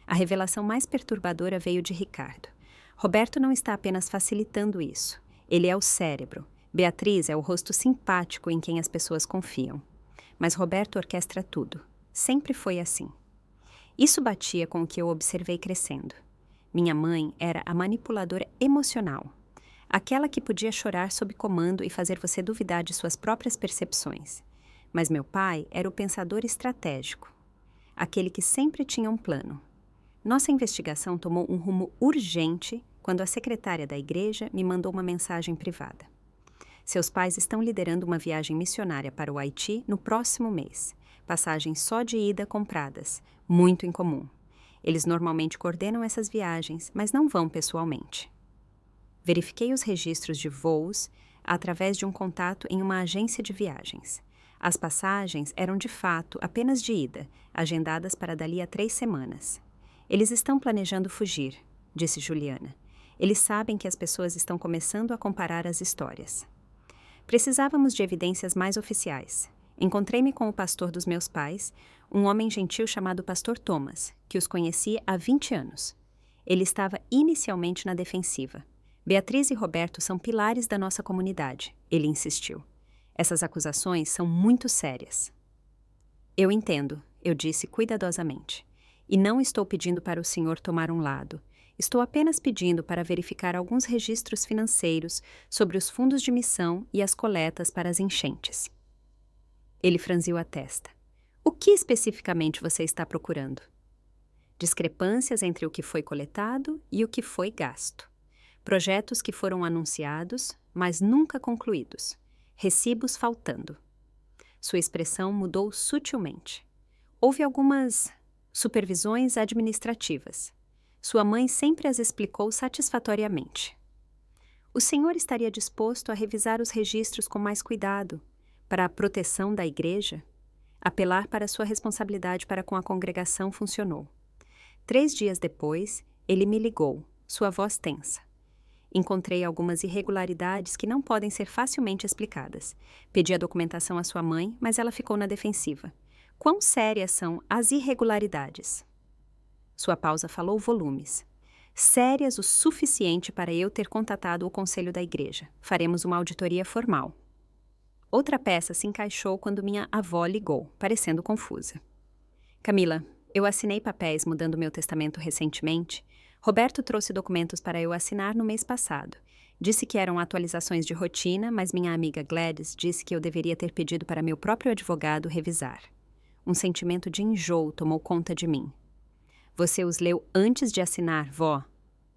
A revelação mais perturbadora veio de Ricardo. Roberto não está apenas facilitando isso. Ele é o cérebro. Beatriz é o rosto simpático em quem as pessoas confiam. Mas Roberto orquestra tudo. Sempre foi assim. Isso batia com o que eu observei crescendo. Minha mãe era a manipuladora emocional. Aquela que podia chorar sob comando e fazer você duvidar de suas próprias percepções. Mas meu pai era o pensador estratégico, aquele que sempre tinha um plano. Nossa investigação tomou um rumo urgente quando a secretária da igreja me mandou uma mensagem privada. Seus pais estão liderando uma viagem missionária para o Haiti no próximo mês. Passagens só de ida compradas, muito incomum. Eles normalmente coordenam essas viagens, mas não vão pessoalmente. Verifiquei os registros de voos através de um contato em uma agência de viagens. As passagens eram de fato apenas de ida, agendadas para dali a 3 semanas. Eles estão planejando fugir, disse Juliana. Eles sabem que as pessoas estão começando a comparar as histórias. Precisávamos de evidências mais oficiais. Encontrei-me com o pastor dos meus pais, um homem gentil chamado Pastor Thomas, que os conhecia há 20 anos. Ele estava inicialmente na defensiva. Beatriz e Roberto são pilares da nossa comunidade, ele insistiu. Essas acusações são muito sérias. Eu entendo, eu disse cuidadosamente. E não estou pedindo para o senhor tomar um lado. Estou apenas pedindo para verificar alguns registros financeiros sobre os fundos de missão e as coletas para as enchentes. Ele franziu a testa. O que especificamente você está procurando? Discrepâncias entre o que foi coletado e o que foi gasto. Projetos que foram anunciados, mas nunca concluídos. Recibos faltando. Sua expressão mudou sutilmente. Houve algumas supervisões administrativas. Sua mãe sempre as explicou satisfatoriamente. O senhor estaria disposto a revisar os registros com mais cuidado, para a proteção da igreja? Apelar para sua responsabilidade para com a congregação funcionou. 3 dias depois, ele me ligou, sua voz tensa. Encontrei algumas irregularidades que não podem ser facilmente explicadas. Pedi a documentação à sua mãe, mas ela ficou na defensiva. Quão sérias são as irregularidades? Sua pausa falou volumes. Sérias o suficiente para eu ter contatado o conselho da igreja. Faremos uma auditoria formal. Outra peça se encaixou quando minha avó ligou, parecendo confusa. Camila, eu assinei papéis mudando meu testamento recentemente. Roberto trouxe documentos para eu assinar no mês passado. Disse que eram atualizações de rotina, mas minha amiga Gladys disse que eu deveria ter pedido para meu próprio advogado revisar. Um sentimento de enjoo tomou conta de mim. Você os leu antes de assinar, vó?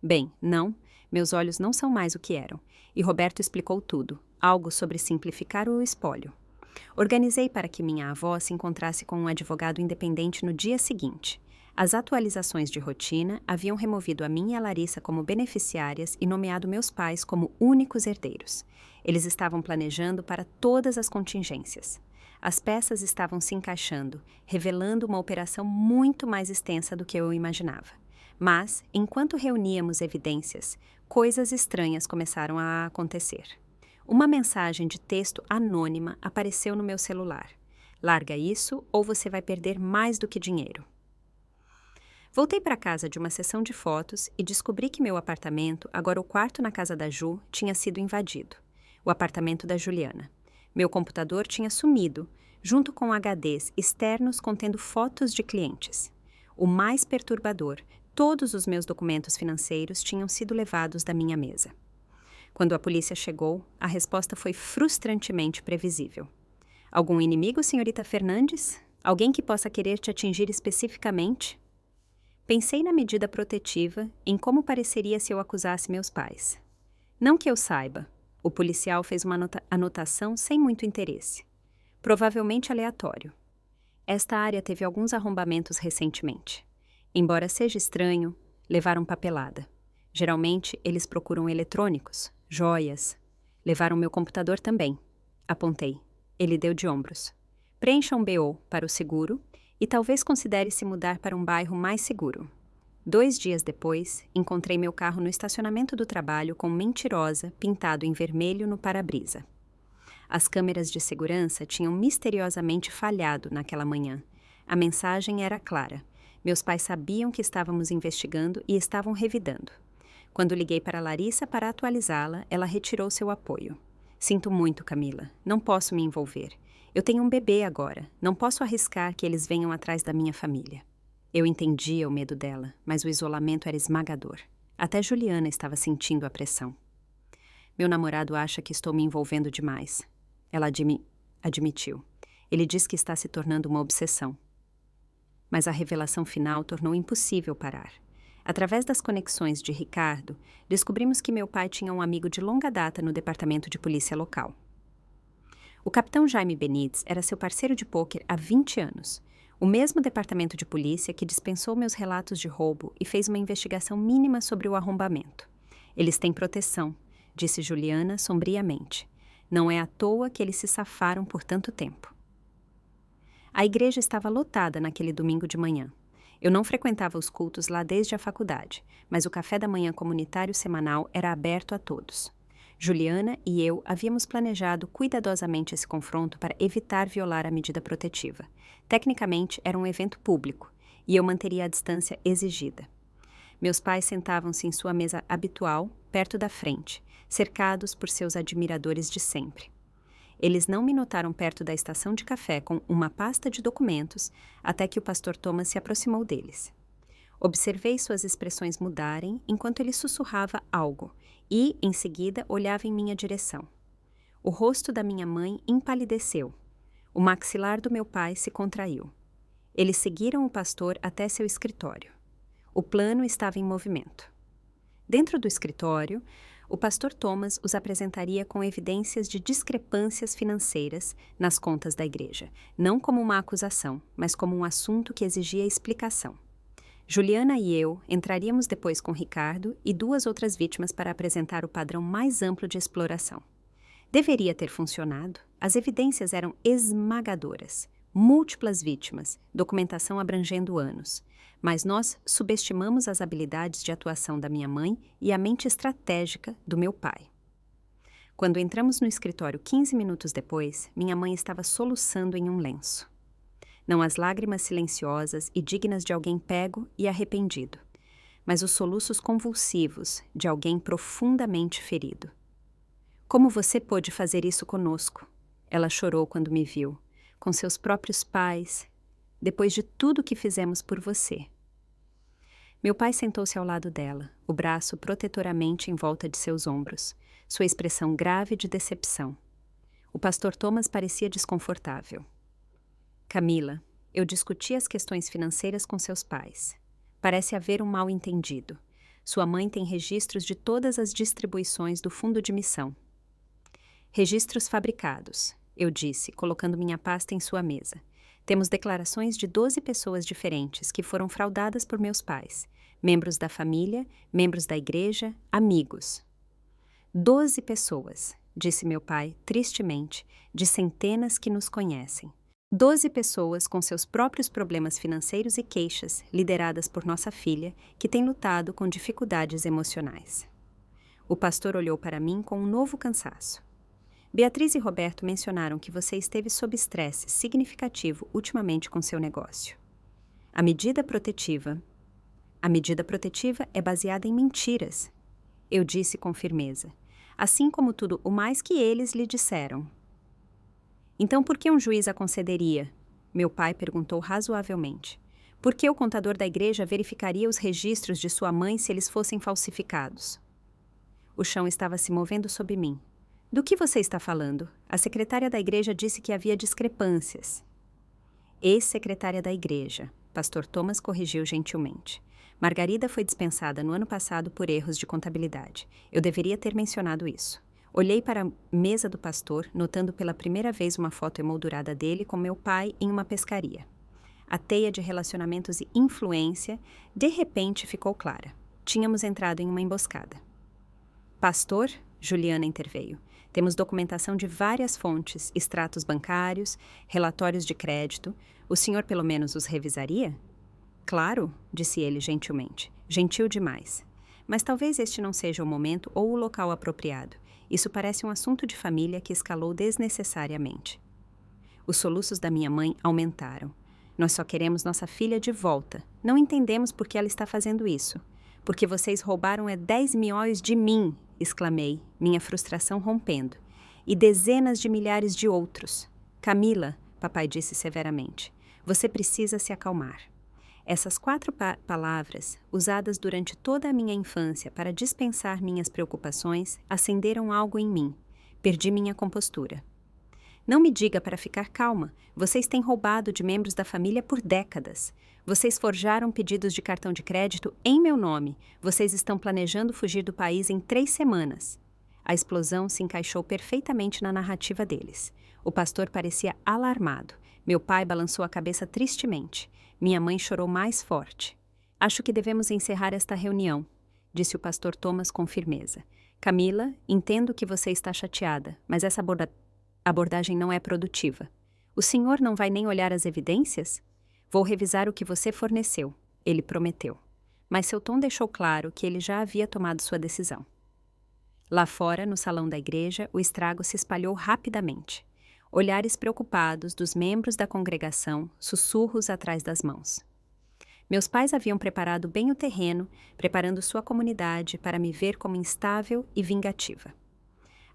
Bem, não. Meus olhos não são mais o que eram. E Roberto explicou tudo. Algo sobre simplificar o espólio. Organizei para que minha avó se encontrasse com um advogado independente no dia seguinte. As atualizações de rotina haviam removido a mim e a Larissa como beneficiárias e nomeado meus pais como únicos herdeiros. Eles estavam planejando para todas as contingências. As peças estavam se encaixando, revelando uma operação muito mais extensa do que eu imaginava. Mas, enquanto reuníamos evidências, coisas estranhas começaram a acontecer. Uma mensagem de texto anônima apareceu no meu celular. Larga isso ou você vai perder mais do que dinheiro. Voltei para casa de uma sessão de fotos e descobri que meu apartamento, agora o quarto na casa da Ju, tinha sido invadido. O apartamento da Juliana. Meu computador tinha sumido, junto com HDs externos contendo fotos de clientes. O mais perturbador, todos os meus documentos financeiros tinham sido levados da minha mesa. Quando a polícia chegou, a resposta foi frustrantemente previsível. Algum inimigo, senhorita Fernandes? Alguém que possa querer te atingir especificamente? Pensei na medida protetiva, em como pareceria se eu acusasse meus pais. Não que eu saiba. O policial fez uma anotação sem muito interesse. Provavelmente aleatório. Esta área teve alguns arrombamentos recentemente. Embora seja estranho, levaram papelada. Geralmente, eles procuram eletrônicos, joias. Levaram meu computador também. Apontei. Ele deu de ombros. Preencha um BO para o seguro e talvez considere se mudar para um bairro mais seguro. 2 dias depois, encontrei meu carro no estacionamento do trabalho com mentirosa pintado em vermelho no para-brisa. As câmeras de segurança tinham misteriosamente falhado naquela manhã. A mensagem era clara. Meus pais sabiam que estávamos investigando e estavam revidando. Quando liguei para Larissa para atualizá-la, ela retirou seu apoio. Sinto muito, Camila. Não posso me envolver. Eu tenho um bebê agora. Não posso arriscar que eles venham atrás da minha família. Eu entendia o medo dela, mas o isolamento era esmagador. Até Juliana estava sentindo a pressão. Meu namorado acha que estou me envolvendo demais. Ela admitiu. Ele diz que está se tornando uma obsessão. Mas a revelação final tornou impossível parar. Através das conexões de Ricardo, descobrimos que meu pai tinha um amigo de longa data no departamento de polícia local. O capitão Jaime Benites era seu parceiro de pôquer há 20 anos. O mesmo departamento de polícia que dispensou meus relatos de roubo e fez uma investigação mínima sobre o arrombamento. Eles têm proteção, disse Juliana sombriamente. Não é à toa que eles se safaram por tanto tempo. A igreja estava lotada naquele domingo de manhã. Eu não frequentava os cultos lá desde a faculdade, mas o café da manhã comunitário semanal era aberto a todos. Juliana e eu havíamos planejado cuidadosamente esse confronto para evitar violar a medida protetiva. Tecnicamente, era um evento público, e eu manteria a distância exigida. Meus pais sentavam-se em sua mesa habitual, perto da frente, cercados por seus admiradores de sempre. Eles não me notaram perto da estação de café com uma pasta de documentos até que o pastor Thomas se aproximou deles. Observei suas expressões mudarem enquanto ele sussurrava algo e, em seguida, olhava em minha direção. O rosto da minha mãe empalideceu. O maxilar do meu pai se contraiu. Eles seguiram o pastor até seu escritório. O plano estava em movimento. Dentro do escritório, o pastor Thomas os apresentaria com evidências de discrepâncias financeiras nas contas da igreja, não como uma acusação, mas como um assunto que exigia explicação. Juliana e eu entraríamos depois com Ricardo e 2 outras vítimas para apresentar o padrão mais amplo de exploração. Deveria ter funcionado. As evidências eram esmagadoras. Múltiplas vítimas, documentação abrangendo anos. Mas nós subestimamos as habilidades de atuação da minha mãe e a mente estratégica do meu pai. Quando entramos no escritório 15 minutos depois, minha mãe estava soluçando em um lenço. Não as lágrimas silenciosas e dignas de alguém pego e arrependido, mas os soluços convulsivos de alguém profundamente ferido. Como você pôde fazer isso conosco? Ela chorou quando me viu, com seus próprios pais, depois de tudo que fizemos por você. Meu pai sentou-se ao lado dela, o braço protetoramente em volta de seus ombros, sua expressão grave de decepção. O pastor Thomas parecia desconfortável. Camila, eu discuti as questões financeiras com seus pais. Parece haver um mal-entendido. Sua mãe tem registros de todas as distribuições do fundo de missão. Registros fabricados, eu disse, colocando minha pasta em sua mesa. Temos declarações de 12 pessoas diferentes que foram fraudadas por meus pais, membros da família, membros da igreja, amigos. 12 pessoas, disse meu pai, tristemente, de centenas que nos conhecem. 12 pessoas com seus próprios problemas financeiros e queixas, lideradas por nossa filha, que tem lutado com dificuldades emocionais. O pastor olhou para mim com um novo cansaço. Beatriz e Roberto mencionaram que você esteve sob estresse significativo ultimamente com seu negócio. A medida protetiva é baseada em mentiras, eu disse com firmeza, assim como tudo o mais que eles lhe disseram. Então por que um juiz a concederia? Meu pai perguntou razoavelmente. Por que o contador da igreja verificaria os registros de sua mãe se eles fossem falsificados? O chão estava se movendo sob mim. Do que você está falando? A secretária da igreja disse que havia discrepâncias. Ex-secretária da igreja, pastor Thomas corrigiu gentilmente. Margarida foi dispensada no ano passado por erros de contabilidade. Eu deveria ter mencionado isso. Olhei para a mesa do pastor, notando pela primeira vez uma foto emoldurada dele com meu pai em uma pescaria. A teia de relacionamentos e influência, de repente, ficou clara. Tínhamos entrado em uma emboscada. Pastor, Juliana interveio. Temos documentação de várias fontes, extratos bancários, relatórios de crédito. O senhor pelo menos os revisaria? Claro, disse ele gentilmente. Gentil demais. Mas talvez este não seja o momento ou o local apropriado. Isso parece um assunto de família que escalou desnecessariamente. Os soluços da minha mãe aumentaram. Nós só queremos nossa filha de volta. Não entendemos por que ela está fazendo isso. Porque vocês roubaram 10 milhões de mim, exclamei, minha frustração rompendo. E dezenas de milhares de outros. Camila, papai disse severamente, você precisa se acalmar. Essas 4 palavras, usadas durante toda a minha infância para dispensar minhas preocupações, acenderam algo em mim. Perdi minha compostura. Não me diga para ficar calma. Vocês têm roubado de membros da família por décadas. Vocês forjaram pedidos de cartão de crédito em meu nome. Vocês estão planejando fugir do país em 3 semanas. A explosão se encaixou perfeitamente na narrativa deles. O pastor parecia alarmado. Meu pai balançou a cabeça tristemente. Minha mãe chorou mais forte. Acho que devemos encerrar esta reunião, disse o pastor Thomas com firmeza. Camila, entendo que você está chateada, mas essa abordagem não é produtiva. O senhor não vai nem olhar as evidências? Vou revisar o que você forneceu, ele prometeu. Mas seu tom deixou claro que ele já havia tomado sua decisão. Lá fora, no salão da igreja, o estrago se espalhou rapidamente. Olhares preocupados dos membros da congregação, sussurros atrás das mãos. Meus pais haviam preparado bem o terreno, preparando sua comunidade para me ver como instável e vingativa.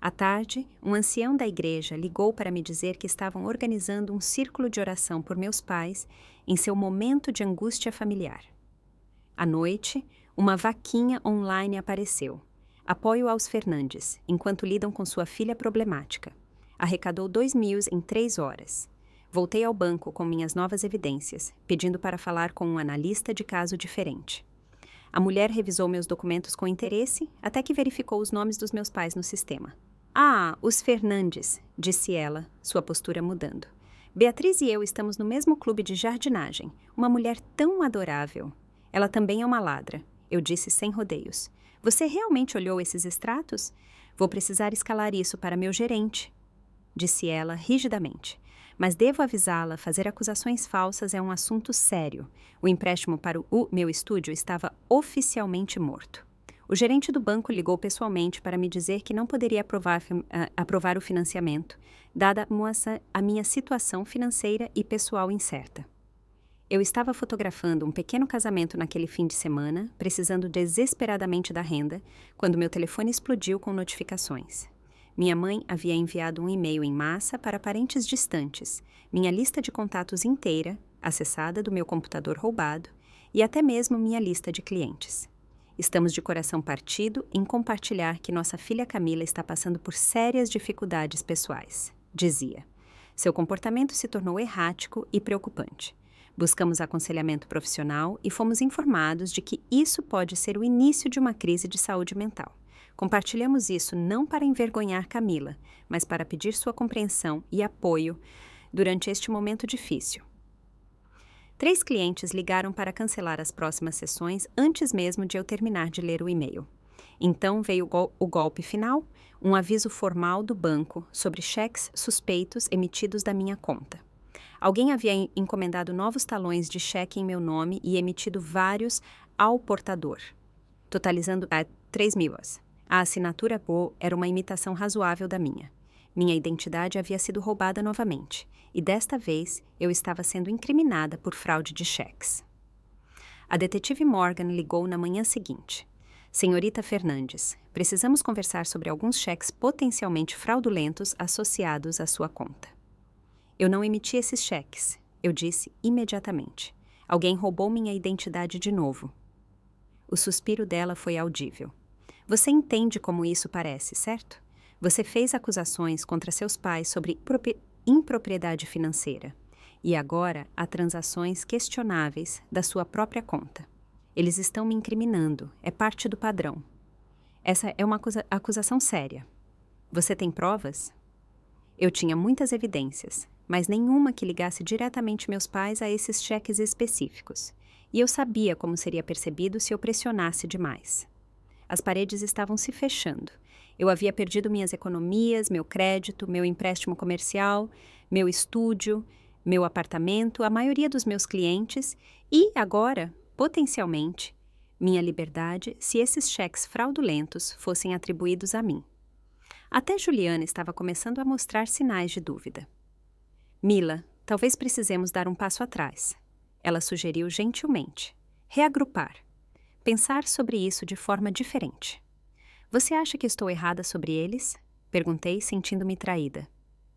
À tarde, um ancião da igreja ligou para me dizer que estavam organizando um círculo de oração por meus pais em seu momento de angústia familiar. À noite, uma vaquinha online apareceu. Apoio aos Fernandes, enquanto lidam com sua filha problemática. Arrecadou 2.000 em 3 horas. Voltei ao banco com minhas novas evidências, pedindo para falar com um analista de caso diferente. A mulher revisou meus documentos com interesse, até que verificou os nomes dos meus pais no sistema. Ah, os Fernandes, disse ela, sua postura mudando. Beatriz e eu estamos no mesmo clube de jardinagem. Uma mulher tão adorável. Ela também é uma ladra, eu disse sem rodeios. Você realmente olhou esses extratos? Vou precisar escalar isso para meu gerente, disse ela rigidamente. Mas devo avisá-la, fazer acusações falsas é um assunto sério. O empréstimo para o meu estúdio estava oficialmente morto. O gerente do banco ligou pessoalmente para me dizer que não poderia aprovar o financiamento, dada a minha situação financeira e pessoal incerta. Eu estava fotografando um pequeno casamento naquele fim de semana, precisando desesperadamente da renda, quando meu telefone explodiu com notificações. Minha mãe havia enviado um e-mail em massa para parentes distantes, minha lista de contatos inteira, acessada do meu computador roubado, e até mesmo minha lista de clientes. Estamos de coração partido em compartilhar que nossa filha Camila está passando por sérias dificuldades pessoais, dizia. Seu comportamento se tornou errático e preocupante. Buscamos aconselhamento profissional e fomos informados de que isso pode ser o início de uma crise de saúde mental. Compartilhamos isso não para envergonhar Camila, mas para pedir sua compreensão e apoio durante este momento difícil. 3 clientes ligaram para cancelar as próximas sessões antes mesmo de eu terminar de ler o e-mail. Então veio o golpe final, um aviso formal do banco sobre cheques suspeitos emitidos da minha conta. Alguém havia encomendado novos talões de cheque em meu nome e emitido vários ao portador, totalizando 3.000. A assinatura era uma imitação razoável da minha. Minha identidade havia sido roubada novamente, e desta vez eu estava sendo incriminada por fraude de cheques. A detetive Morgan ligou na manhã seguinte. Senhorita Fernandes, precisamos conversar sobre alguns cheques potencialmente fraudulentos associados à sua conta. Eu não emiti esses cheques, eu disse imediatamente. Alguém roubou minha identidade de novo. O suspiro dela foi audível. Você entende como isso parece, certo? Você fez acusações contra seus pais sobre impropriedade financeira. E agora há transações questionáveis da sua própria conta. Eles estão me incriminando, é parte do padrão. Essa é uma acusação séria. Você tem provas? Eu tinha muitas evidências, mas nenhuma que ligasse diretamente meus pais a esses cheques específicos. E eu sabia como seria percebido se eu pressionasse demais. As paredes estavam se fechando. Eu havia perdido minhas economias, meu crédito, meu empréstimo comercial, meu estúdio, meu apartamento, a maioria dos meus clientes e, agora, potencialmente, minha liberdade se esses cheques fraudulentos fossem atribuídos a mim. Até Juliana estava começando a mostrar sinais de dúvida. Mila, talvez precisemos dar um passo atrás. Ela sugeriu gentilmente. Reagrupar. Pensar sobre isso de forma diferente. Você acha que estou errada sobre eles? Perguntei, sentindo-me traída.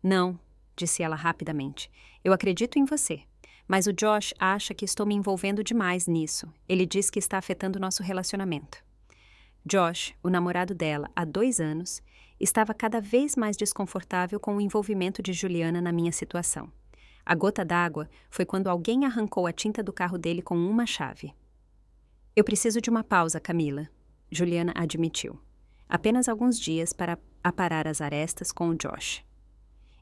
Não, disse ela rapidamente. Eu acredito em você. Mas o Josh acha que estou me envolvendo demais nisso. Ele diz que está afetando nosso relacionamento. Josh, o namorado dela há 2 anos, estava cada vez mais desconfortável com o envolvimento de Juliana na minha situação. A gota d'água foi quando alguém arrancou a tinta do carro dele com uma chave. Eu preciso de uma pausa, Camila, Juliana admitiu. Apenas alguns dias para aparar as arestas com o Josh.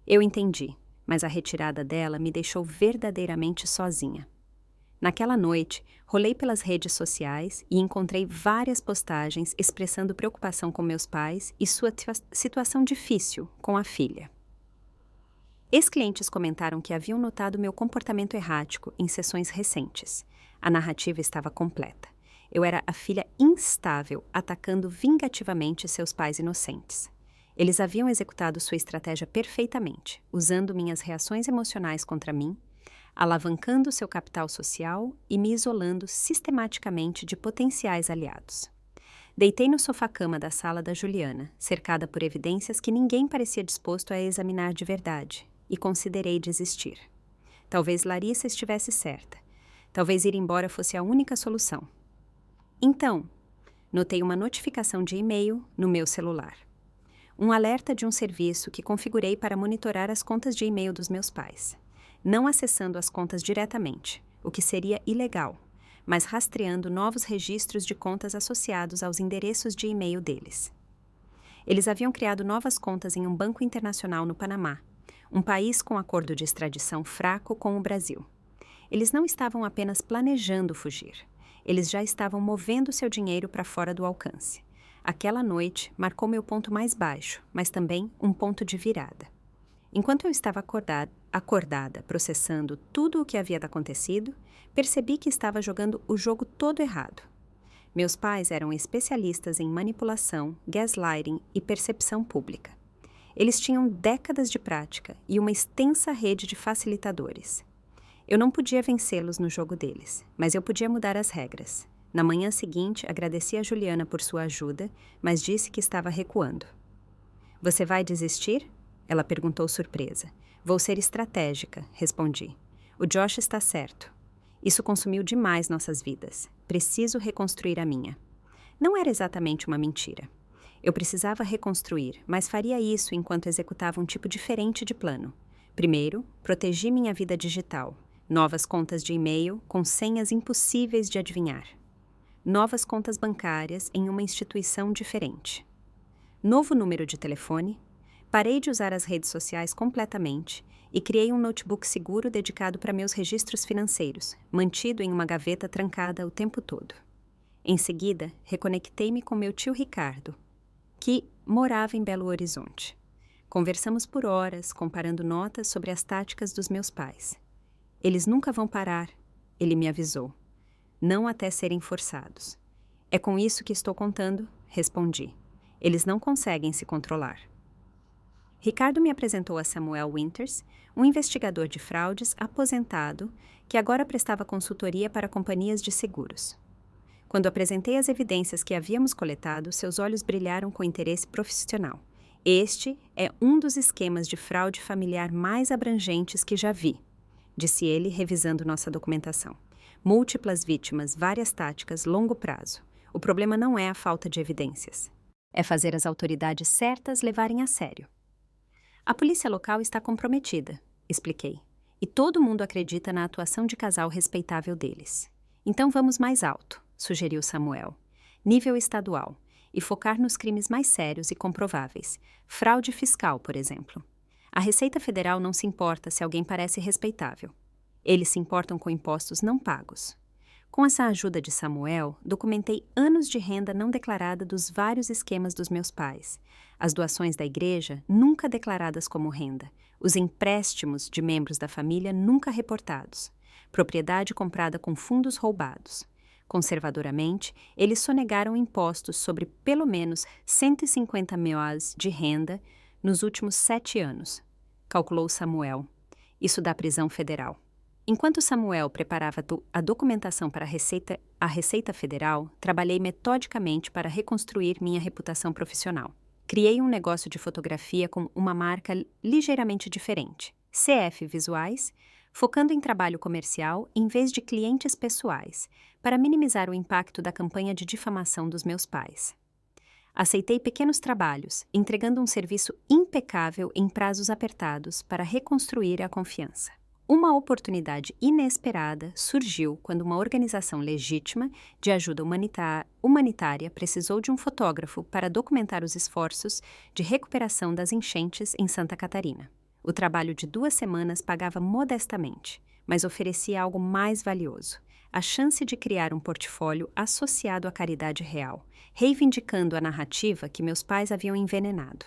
Eu entendi, mas a retirada dela me deixou verdadeiramente sozinha. Naquela noite, rolei pelas redes sociais e encontrei várias postagens expressando preocupação com meus pais e sua situação difícil com a filha. Ex-clientes comentaram que haviam notado meu comportamento errático em sessões recentes. A narrativa estava completa. Eu era a filha instável, atacando vingativamente seus pais inocentes. Eles haviam executado sua estratégia perfeitamente, usando minhas reações emocionais contra mim, alavancando seu capital social e me isolando sistematicamente de potenciais aliados. Deitei no sofá-cama da sala da Juliana, cercada por evidências que ninguém parecia disposto a examinar de verdade, e considerei desistir. Talvez Larissa estivesse certa. Talvez ir embora fosse a única solução. Então, notei uma notificação de e-mail no meu celular. Um alerta de um serviço que configurei para monitorar as contas de e-mail dos meus pais. Não acessando as contas diretamente, o que seria ilegal, mas rastreando novos registros de contas associados aos endereços de e-mail deles. Eles haviam criado novas contas em um banco internacional no Panamá, um país com acordo de extradição fraco com o Brasil. Eles não estavam apenas planejando fugir. Eles já estavam movendo seu dinheiro para fora do alcance. Aquela noite marcou meu ponto mais baixo, mas também um ponto de virada. Enquanto eu estava acordada, processando tudo o que havia acontecido, percebi que estava jogando o jogo todo errado. Meus pais eram especialistas em manipulação, gaslighting e percepção pública. Eles tinham décadas de prática e uma extensa rede de facilitadores. Eu não podia vencê-los no jogo deles, mas eu podia mudar as regras. Na manhã seguinte, agradeci a Juliana por sua ajuda, mas disse que estava recuando. Você vai desistir? Ela perguntou surpresa. Vou ser estratégica, respondi. O Josh está certo. Isso consumiu demais nossas vidas. Preciso reconstruir a minha. Não era exatamente uma mentira. Eu precisava reconstruir, mas faria isso enquanto executava um tipo diferente de plano. Primeiro, protegi minha vida digital. Novas contas de e-mail com senhas impossíveis de adivinhar. Novas contas bancárias em uma instituição diferente. Novo número de telefone. Parei de usar as redes sociais completamente e criei um notebook seguro dedicado para meus registros financeiros, mantido em uma gaveta trancada o tempo todo. Em seguida, reconectei-me com meu tio Ricardo, que morava em Belo Horizonte. Conversamos por horas, comparando notas sobre as táticas dos meus pais. Eles nunca vão parar, ele me avisou. Não até serem forçados. É com isso que estou contando, respondi. Eles não conseguem se controlar. Ricardo me apresentou a Samuel Winters, um investigador de fraudes aposentado que agora prestava consultoria para companhias de seguros. Quando apresentei as evidências que havíamos coletado, seus olhos brilharam com interesse profissional. Este é um dos esquemas de fraude familiar mais abrangentes que já vi, disse ele, revisando nossa documentação. Múltiplas vítimas, várias táticas, longo prazo. O problema não é a falta de evidências. É fazer as autoridades certas levarem a sério. A polícia local está comprometida, expliquei, e todo mundo acredita na atuação de casal respeitável deles. Então vamos mais alto, sugeriu Samuel. Nível estadual, e focar nos crimes mais sérios e comprováveis. Fraude fiscal, por exemplo. A Receita Federal não se importa se alguém parece respeitável. Eles se importam com impostos não pagos. Com essa ajuda de Samuel, documentei anos de renda não declarada dos vários esquemas dos meus pais, as doações da igreja nunca declaradas como renda, os empréstimos de membros da família nunca reportados, propriedade comprada com fundos roubados. Conservadoramente, eles sonegaram impostos sobre pelo menos 150 mil de renda nos últimos 7 anos, calculou Samuel. Isso dá prisão federal. Enquanto Samuel preparava a documentação para a Receita Federal, trabalhei metodicamente para reconstruir minha reputação profissional. Criei um negócio de fotografia com uma marca ligeiramente diferente, CF Visuais, focando em trabalho comercial em vez de clientes pessoais, para minimizar o impacto da campanha de difamação dos meus pais. Aceitei pequenos trabalhos, entregando um serviço impecável em prazos apertados para reconstruir a confiança. Uma oportunidade inesperada surgiu quando uma organização legítima de ajuda humanitária precisou de um fotógrafo para documentar os esforços de recuperação das enchentes em Santa Catarina. O trabalho de 2 semanas pagava modestamente, mas oferecia algo mais valioso: a chance de criar um portfólio associado à caridade real, reivindicando a narrativa que meus pais haviam envenenado.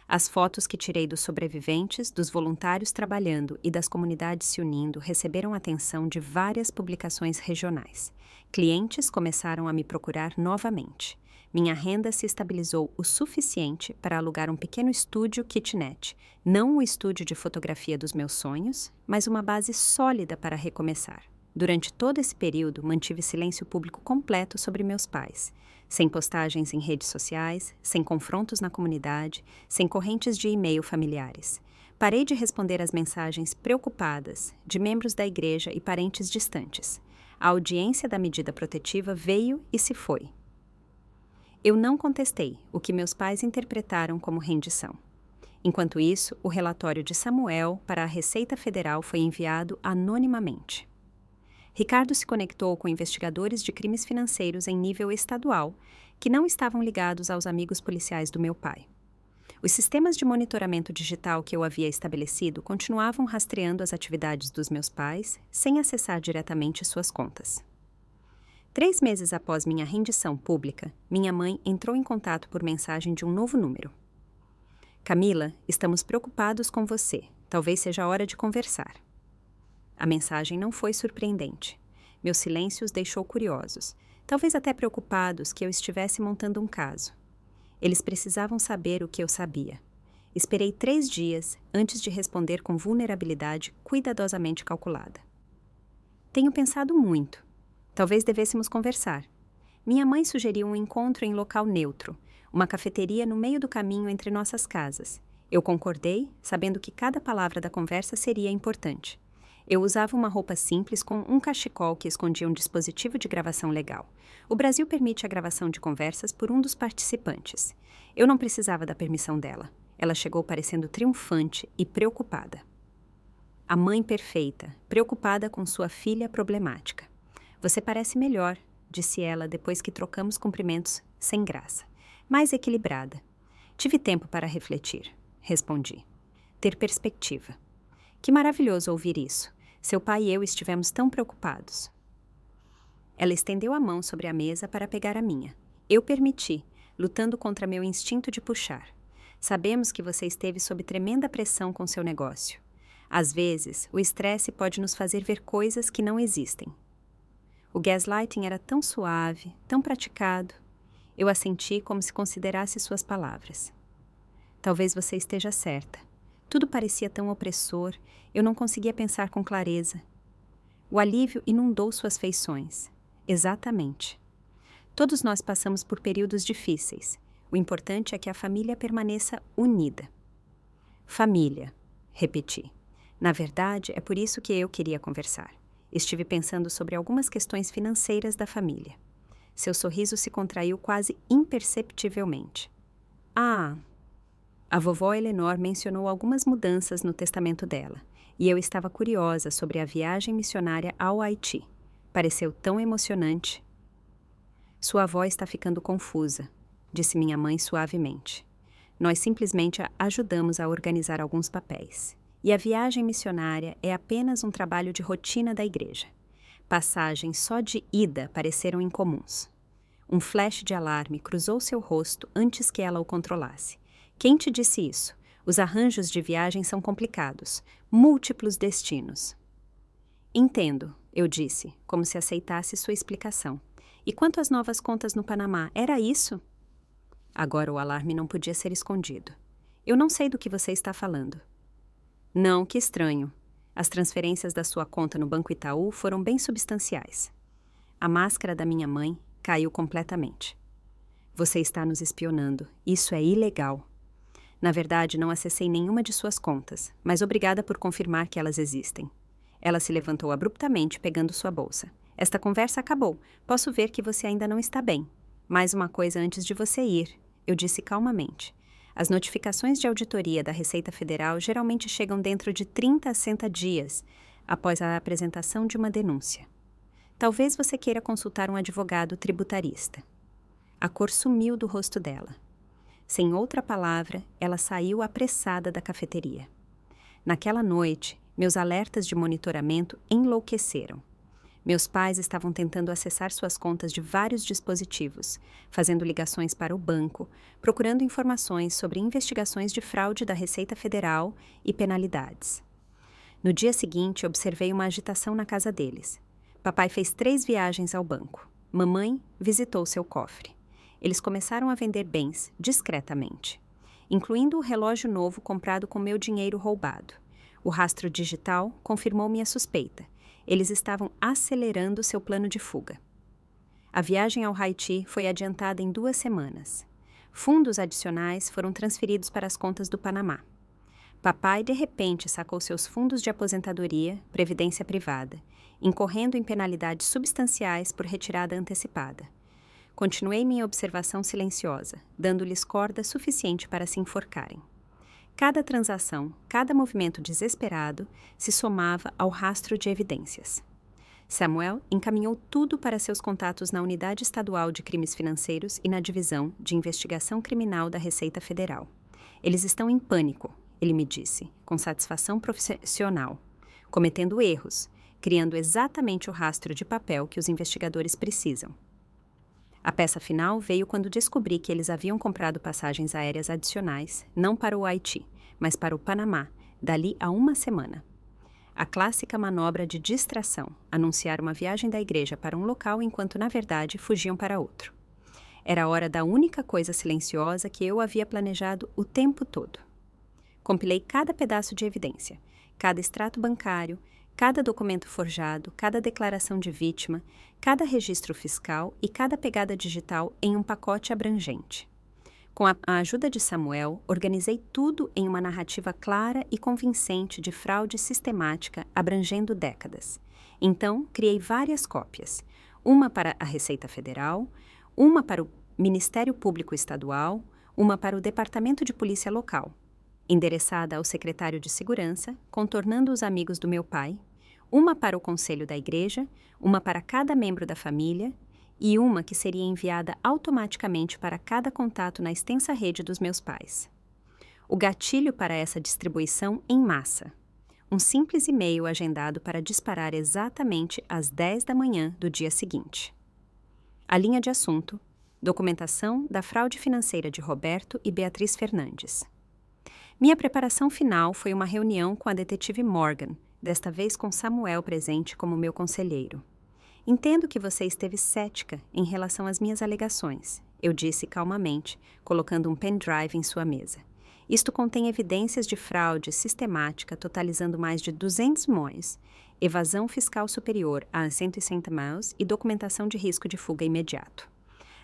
As fotos que tirei dos sobreviventes, dos voluntários trabalhando e das comunidades se unindo receberam atenção de várias publicações regionais. Clientes começaram a me procurar novamente. Minha renda se estabilizou o suficiente para alugar um pequeno estúdio kitnet, não o estúdio de fotografia dos meus sonhos, mas uma base sólida para recomeçar. Durante todo esse período, mantive silêncio público completo sobre meus pais. Sem postagens em redes sociais, sem confrontos na comunidade, sem correntes de e-mail familiares. Parei de responder às mensagens preocupadas de membros da igreja e parentes distantes. A audiência da medida protetiva veio e se foi. Eu não contestei o que meus pais interpretaram como rendição. Enquanto isso, o relatório de Samuel para a Receita Federal foi enviado anonimamente. Ricardo se conectou com investigadores de crimes financeiros em nível estadual, que não estavam ligados aos amigos policiais do meu pai. Os sistemas de monitoramento digital que eu havia estabelecido continuavam rastreando as atividades dos meus pais, sem acessar diretamente suas contas. 3 meses após minha rendição pública, minha mãe entrou em contato por mensagem de um novo número. Camila, estamos preocupados com você. Talvez seja a hora de conversar. A mensagem não foi surpreendente. Meu silêncio os deixou curiosos, talvez até preocupados que eu estivesse montando um caso. Eles precisavam saber o que eu sabia. Esperei 3 dias antes de responder com vulnerabilidade cuidadosamente calculada. Tenho pensado muito. Talvez devêssemos conversar. Minha mãe sugeriu um encontro em local neutro, uma cafeteria no meio do caminho entre nossas casas. Eu concordei, sabendo que cada palavra da conversa seria importante. Eu usava uma roupa simples com um cachecol que escondia um dispositivo de gravação legal. O Brasil permite a gravação de conversas por um dos participantes. Eu não precisava da permissão dela. Ela chegou parecendo triunfante e preocupada. A mãe perfeita, preocupada com sua filha problemática. Você parece melhor, disse ela depois que trocamos cumprimentos sem graça. Mais equilibrada. Tive tempo para refletir, respondi. Ter perspectiva. Que maravilhoso ouvir isso. Seu pai e eu estivemos tão preocupados. Ela estendeu a mão sobre a mesa para pegar a minha. Eu permiti, lutando contra meu instinto de puxar. Sabemos que você esteve sob tremenda pressão com seu negócio. Às vezes, o estresse pode nos fazer ver coisas que não existem. O gaslighting era tão suave, tão praticado. Eu assenti como se considerasse suas palavras. Talvez você esteja certa. Tudo parecia tão opressor, eu não conseguia pensar com clareza. O alívio inundou suas feições. Exatamente. Todos nós passamos por períodos difíceis. O importante é que a família permaneça unida. Família, repeti. Na verdade, é por isso que eu queria conversar. Estive pensando sobre algumas questões financeiras da família. Seu sorriso se contraiu quase imperceptivelmente. Ah! A vovó Eleanor mencionou algumas mudanças no testamento dela, e eu estava curiosa sobre a viagem missionária ao Haiti. Pareceu tão emocionante. Sua avó está ficando confusa, disse minha mãe suavemente. Nós simplesmente a ajudamos a organizar alguns papéis. E a viagem missionária é apenas um trabalho de rotina da igreja. Passagens só de ida pareceram incomuns. Um flash de alarme cruzou seu rosto antes que ela o controlasse. Quem te disse isso? Os arranjos de viagem são complicados. Múltiplos destinos. Entendo, eu disse, como se aceitasse sua explicação. E quanto às novas contas no Panamá, era isso? Agora o alarme não podia ser escondido. Eu não sei do que você está falando. Não, que estranho. As transferências da sua conta no Banco Itaú foram bem substanciais. A máscara da minha mãe caiu completamente. Você está nos espionando. Isso é ilegal. Na verdade, não acessei nenhuma de suas contas, mas obrigada por confirmar que elas existem. Ela se levantou abruptamente, pegando sua bolsa. Esta conversa acabou. Posso ver que você ainda não está bem. Mais uma coisa antes de você ir, eu disse calmamente. As notificações de auditoria da Receita Federal geralmente chegam dentro de 30 a 60 dias após a apresentação de uma denúncia. Talvez você queira consultar um advogado tributarista. A cor sumiu do rosto dela. Sem outra palavra, ela saiu apressada da cafeteria. Naquela noite, meus alertas de monitoramento enlouqueceram. Meus pais estavam tentando acessar suas contas de vários dispositivos, fazendo ligações para o banco, procurando informações sobre investigações de fraude da Receita Federal e penalidades. No dia seguinte, observei uma agitação na casa deles. Papai fez 3 viagens ao banco. Mamãe visitou seu cofre. Eles começaram a vender bens discretamente, incluindo o relógio novo comprado com meu dinheiro roubado. O rastro digital confirmou minha suspeita. Eles estavam acelerando seu plano de fuga. A viagem ao Haiti foi adiantada em 2 semanas. Fundos adicionais foram transferidos para as contas do Panamá. Papai, de repente, sacou seus fundos de aposentadoria, previdência privada, incorrendo em penalidades substanciais por retirada antecipada. Continuei minha observação silenciosa, dando-lhes corda suficiente para se enforcarem. Cada transação, cada movimento desesperado se somava ao rastro de evidências. Samuel encaminhou tudo para seus contatos na Unidade Estadual de Crimes Financeiros e na Divisão de Investigação Criminal da Receita Federal. Eles estão em pânico, ele me disse, com satisfação profissional, cometendo erros, criando exatamente o rastro de papel que os investigadores precisam. A peça final veio quando descobri que eles haviam comprado passagens aéreas adicionais, não para o Haiti, mas para o Panamá, dali a 1 semana. A clássica manobra de distração, anunciar uma viagem da igreja para um local enquanto, na verdade, fugiam para outro. Era a hora da única coisa silenciosa que eu havia planejado o tempo todo. Compilei cada pedaço de evidência, cada extrato bancário, cada documento forjado, cada declaração de vítima, cada registro fiscal e cada pegada digital em um pacote abrangente. Com a ajuda de Samuel, organizei tudo em uma narrativa clara e convincente de fraude sistemática abrangendo décadas. Então, criei várias cópias, uma para a Receita Federal, uma para o Ministério Público Estadual, uma para o Departamento de Polícia Local, endereçada ao secretário de Segurança, contornando os amigos do meu pai, uma para o Conselho da Igreja, uma para cada membro da família e uma que seria enviada automaticamente para cada contato na extensa rede dos meus pais. O gatilho para essa distribuição em massa. Um simples e-mail agendado para disparar exatamente às 10 da manhã do dia seguinte. A linha de assunto: documentação da fraude financeira de Roberto e Beatriz Fernandes. Minha preparação final foi uma reunião com a detetive Morgan, desta vez com Samuel presente como meu conselheiro. Entendo que você esteve cética em relação às minhas alegações, eu disse calmamente, colocando um pendrive em sua mesa. Isto contém evidências de fraude sistemática totalizando mais de 200 milhões, evasão fiscal superior a 160 milhões e documentação de risco de fuga imediato.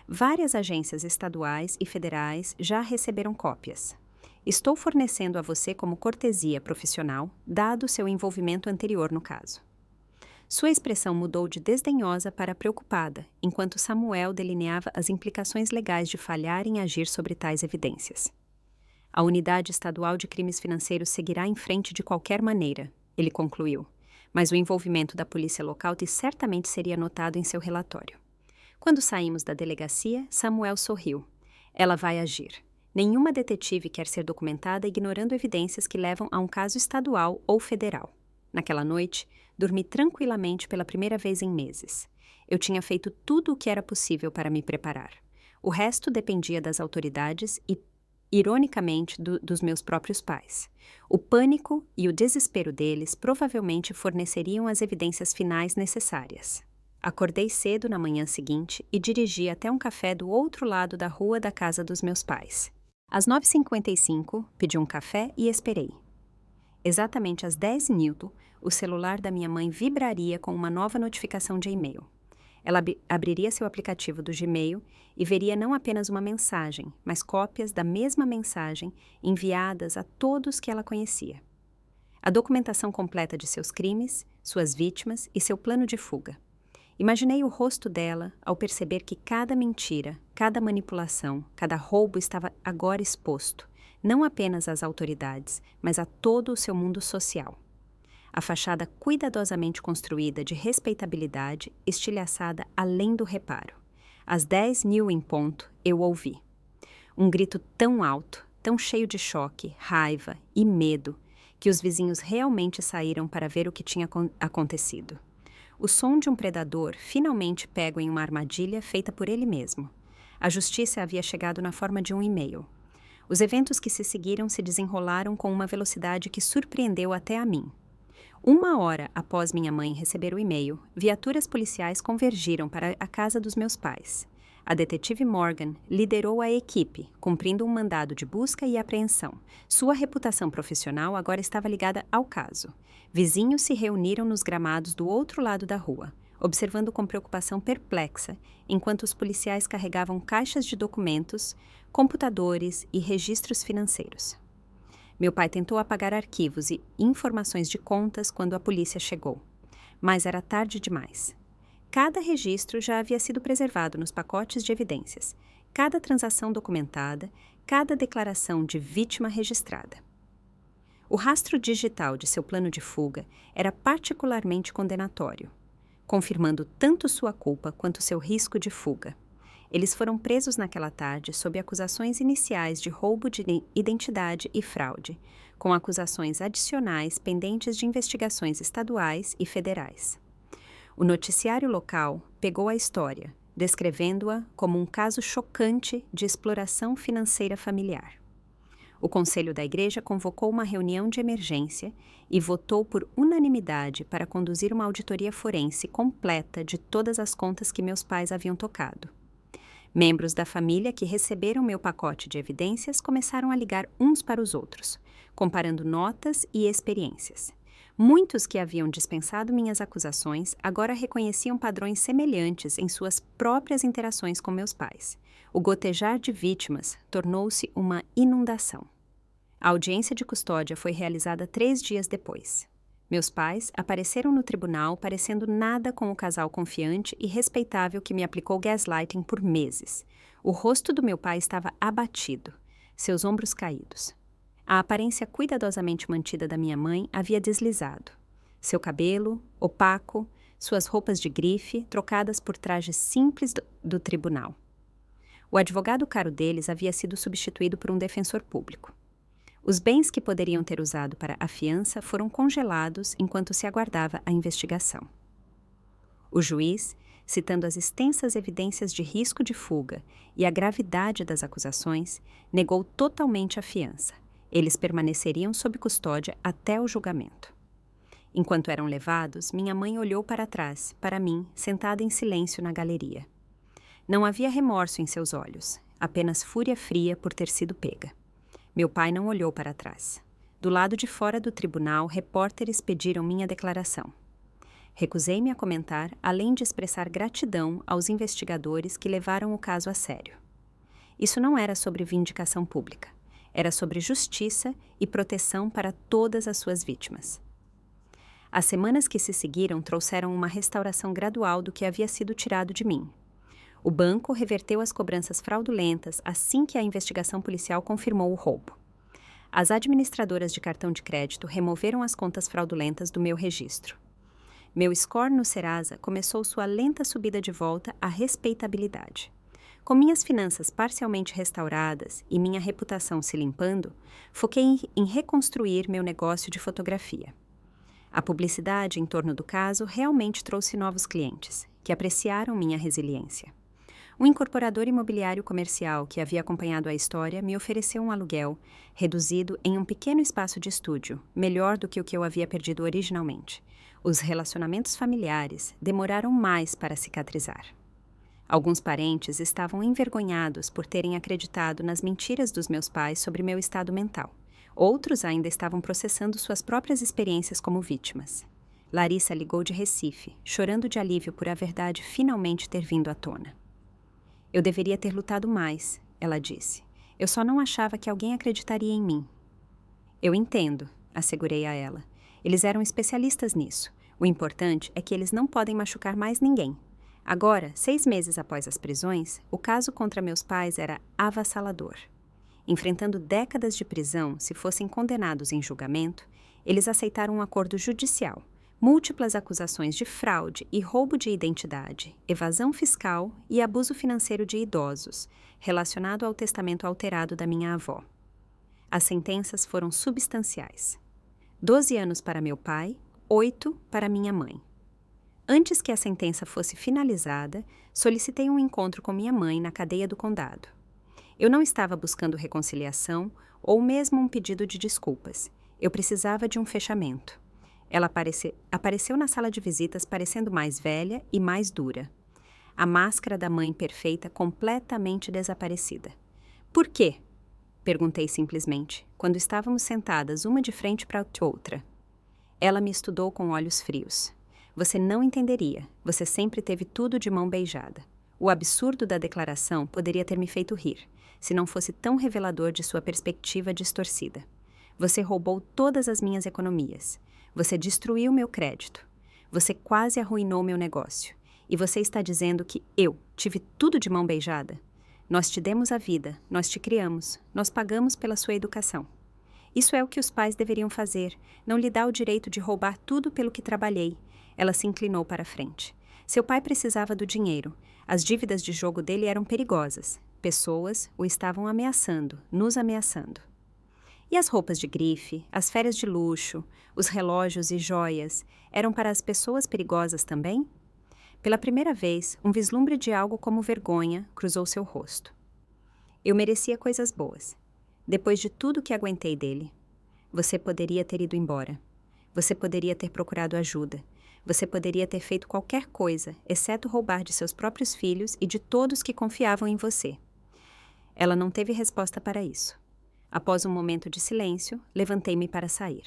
Várias agências estaduais e federais já receberam cópias. Estou fornecendo a você como cortesia profissional, dado seu envolvimento anterior no caso. Sua expressão mudou de desdenhosa para preocupada, enquanto Samuel delineava as implicações legais de falhar em agir sobre tais evidências. A Unidade Estadual de Crimes Financeiros seguirá em frente de qualquer maneira, ele concluiu, mas o envolvimento da polícia local certamente seria notado em seu relatório. Quando saímos da delegacia, Samuel sorriu. Ela vai agir. Nenhuma detetive quer ser documentada ignorando evidências que levam a um caso estadual ou federal. Naquela noite, dormi tranquilamente pela primeira vez em meses. Eu tinha feito tudo o que era possível para me preparar. O resto dependia das autoridades e, ironicamente, dos meus próprios pais. O pânico e o desespero deles provavelmente forneceriam as evidências finais necessárias. Acordei cedo na manhã seguinte e dirigi até um café do outro lado da rua da casa dos meus pais. Às 9h55, pedi um café e esperei. Exatamente às 10 Newton, o celular da minha mãe vibraria com uma nova notificação de e-mail. Ela abriria seu aplicativo do Gmail e veria não apenas uma mensagem, mas cópias da mesma mensagem enviadas a todos que ela conhecia. A documentação completa de seus crimes, suas vítimas e seu plano de fuga. Imaginei o rosto dela ao perceber que cada mentira, cada manipulação, cada roubo estava agora exposto, não apenas às autoridades, mas a todo o seu mundo social. A fachada cuidadosamente construída de respeitabilidade, estilhaçada além do reparo. Às 10 mil em ponto, eu ouvi. Um grito tão alto, tão cheio de choque, raiva e medo, que os vizinhos realmente saíram para ver o que tinha acontecido. O som de um predador finalmente pego em uma armadilha feita por ele mesmo. A justiça havia chegado na forma de um e-mail. Os eventos que se seguiram se desenrolaram com uma velocidade que surpreendeu até a mim. 1 hora após minha mãe receber o e-mail, viaturas policiais convergiram para a casa dos meus pais. A detetive Morgan liderou a equipe, cumprindo um mandado de busca e apreensão. Sua reputação profissional agora estava ligada ao caso. Vizinhos se reuniram nos gramados do outro lado da rua, observando com preocupação perplexa, enquanto os policiais carregavam caixas de documentos, computadores e registros financeiros. Meu pai tentou apagar arquivos e informações de contas quando a polícia chegou, mas era tarde demais. Cada registro já havia sido preservado nos pacotes de evidências, cada transação documentada, cada declaração de vítima registrada. O rastro digital de seu plano de fuga era particularmente condenatório, confirmando tanto sua culpa quanto seu risco de fuga. Eles foram presos naquela tarde sob acusações iniciais de roubo de identidade e fraude, com acusações adicionais pendentes de investigações estaduais e federais. O noticiário local pegou a história, descrevendo-a como um caso chocante de exploração financeira familiar. O Conselho da Igreja convocou uma reunião de emergência e votou por unanimidade para conduzir uma auditoria forense completa de todas as contas que meus pais haviam tocado. Membros da família que receberam meu pacote de evidências começaram a ligar uns para os outros, comparando notas e experiências. Muitos que haviam dispensado minhas acusações agora reconheciam padrões semelhantes em suas próprias interações com meus pais. O gotejar de vítimas tornou-se uma inundação. A audiência de custódia foi realizada 3 dias depois. Meus pais apareceram no tribunal parecendo nada com o casal confiante e respeitável que me aplicou gaslighting por meses. O rosto do meu pai estava abatido, seus ombros caídos. A aparência cuidadosamente mantida da minha mãe havia deslizado. Seu cabelo, opaco, suas roupas de grife, trocadas por trajes simples do tribunal. O advogado caro deles havia sido substituído por um defensor público. Os bens que poderiam ter usado para a fiança foram congelados enquanto se aguardava a investigação. O juiz, citando as extensas evidências de risco de fuga e a gravidade das acusações, negou totalmente a fiança. Eles permaneceriam sob custódia até o julgamento. Enquanto eram levados, minha mãe olhou para trás, para mim, sentada em silêncio na galeria. Não havia remorso em seus olhos, apenas fúria fria por ter sido pega. Meu pai não olhou para trás. Do lado de fora do tribunal, repórteres pediram minha declaração. Recusei-me a comentar, além de expressar gratidão aos investigadores que levaram o caso a sério. Isso não era sobre vindicação pública. Era sobre justiça e proteção para todas as suas vítimas. As semanas que se seguiram trouxeram uma restauração gradual do que havia sido tirado de mim. O banco reverteu as cobranças fraudulentas assim que a investigação policial confirmou o roubo. As administradoras de cartão de crédito removeram as contas fraudulentas do meu registro. Meu score no Serasa começou sua lenta subida de volta à respeitabilidade. Com minhas finanças parcialmente restauradas e minha reputação se limpando, foquei em reconstruir meu negócio de fotografia. A publicidade em torno do caso realmente trouxe novos clientes, que apreciaram minha resiliência. Um incorporador imobiliário comercial que havia acompanhado a história me ofereceu um aluguel, reduzido em um pequeno espaço de estúdio, melhor do que o que eu havia perdido originalmente. Os relacionamentos familiares demoraram mais para cicatrizar. Alguns parentes estavam envergonhados por terem acreditado nas mentiras dos meus pais sobre meu estado mental. Outros ainda estavam processando suas próprias experiências como vítimas. Larissa ligou de Recife, chorando de alívio por a verdade finalmente ter vindo à tona. Eu deveria ter lutado mais, ela disse. Eu só não achava que alguém acreditaria em mim. Eu entendo, assegurei a ela. Eles eram especialistas nisso. O importante é que eles não podem machucar mais ninguém. Agora, 6 meses após as prisões, o caso contra meus pais era avassalador. Enfrentando décadas de prisão, se fossem condenados em julgamento, eles aceitaram um acordo judicial. Múltiplas acusações de fraude e roubo de identidade, evasão fiscal e abuso financeiro de idosos, relacionado ao testamento alterado da minha avó. As sentenças foram substanciais. 12 anos para meu pai, 8 para minha mãe. Antes que a sentença fosse finalizada, solicitei um encontro com minha mãe na cadeia do condado. Eu não estava buscando reconciliação ou mesmo um pedido de desculpas. Eu precisava de um fechamento. Ela apareceu na sala de visitas parecendo mais velha e mais dura. A máscara da mãe perfeita completamente desaparecida. Por quê? Perguntei simplesmente, quando estávamos sentadas uma de frente para a outra. Ela me estudou com olhos frios. Você não entenderia, você sempre teve tudo de mão beijada. O absurdo da declaração poderia ter me feito rir, se não fosse tão revelador de sua perspectiva distorcida. Você roubou todas as minhas economias. Você destruiu meu crédito. Você quase arruinou meu negócio. E você está dizendo que eu tive tudo de mão beijada? Nós te demos a vida, nós te criamos, nós pagamos pela sua educação. Isso é o que os pais deveriam fazer, não lhe dá o direito de roubar tudo pelo que trabalhei. Ela se inclinou para a frente. Seu pai precisava do dinheiro. As dívidas de jogo dele eram perigosas. Pessoas o estavam ameaçando, nos ameaçando. E as roupas de grife, as férias de luxo, os relógios e joias, eram para as pessoas perigosas também? Pela primeira vez, um vislumbre de algo como vergonha cruzou seu rosto. Eu merecia coisas boas. Depois de tudo que aguentei dele, você poderia ter ido embora. Você poderia ter procurado ajuda. Você poderia ter feito qualquer coisa, exceto roubar de seus próprios filhos e de todos que confiavam em você. Ela não teve resposta para isso. Após um momento de silêncio, levantei-me para sair.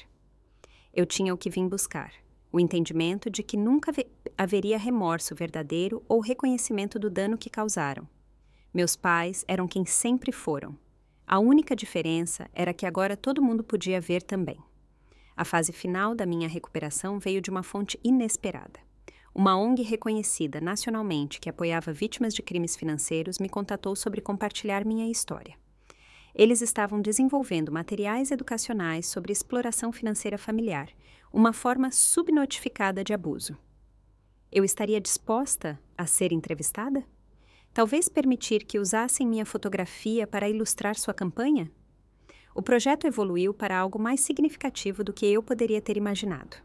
Eu tinha o que vim buscar, o entendimento de que nunca haveria remorso verdadeiro ou reconhecimento do dano que causaram. Meus pais eram quem sempre foram. A única diferença era que agora todo mundo podia ver também. A fase final da minha recuperação veio de uma fonte inesperada. Uma ONG reconhecida nacionalmente que apoiava vítimas de crimes financeiros me contatou sobre compartilhar minha história. Eles estavam desenvolvendo materiais educacionais sobre exploração financeira familiar, uma forma subnotificada de abuso. Eu estaria disposta a ser entrevistada? Talvez permitir que usassem minha fotografia para ilustrar sua campanha? O projeto evoluiu para algo mais significativo do que eu poderia ter imaginado.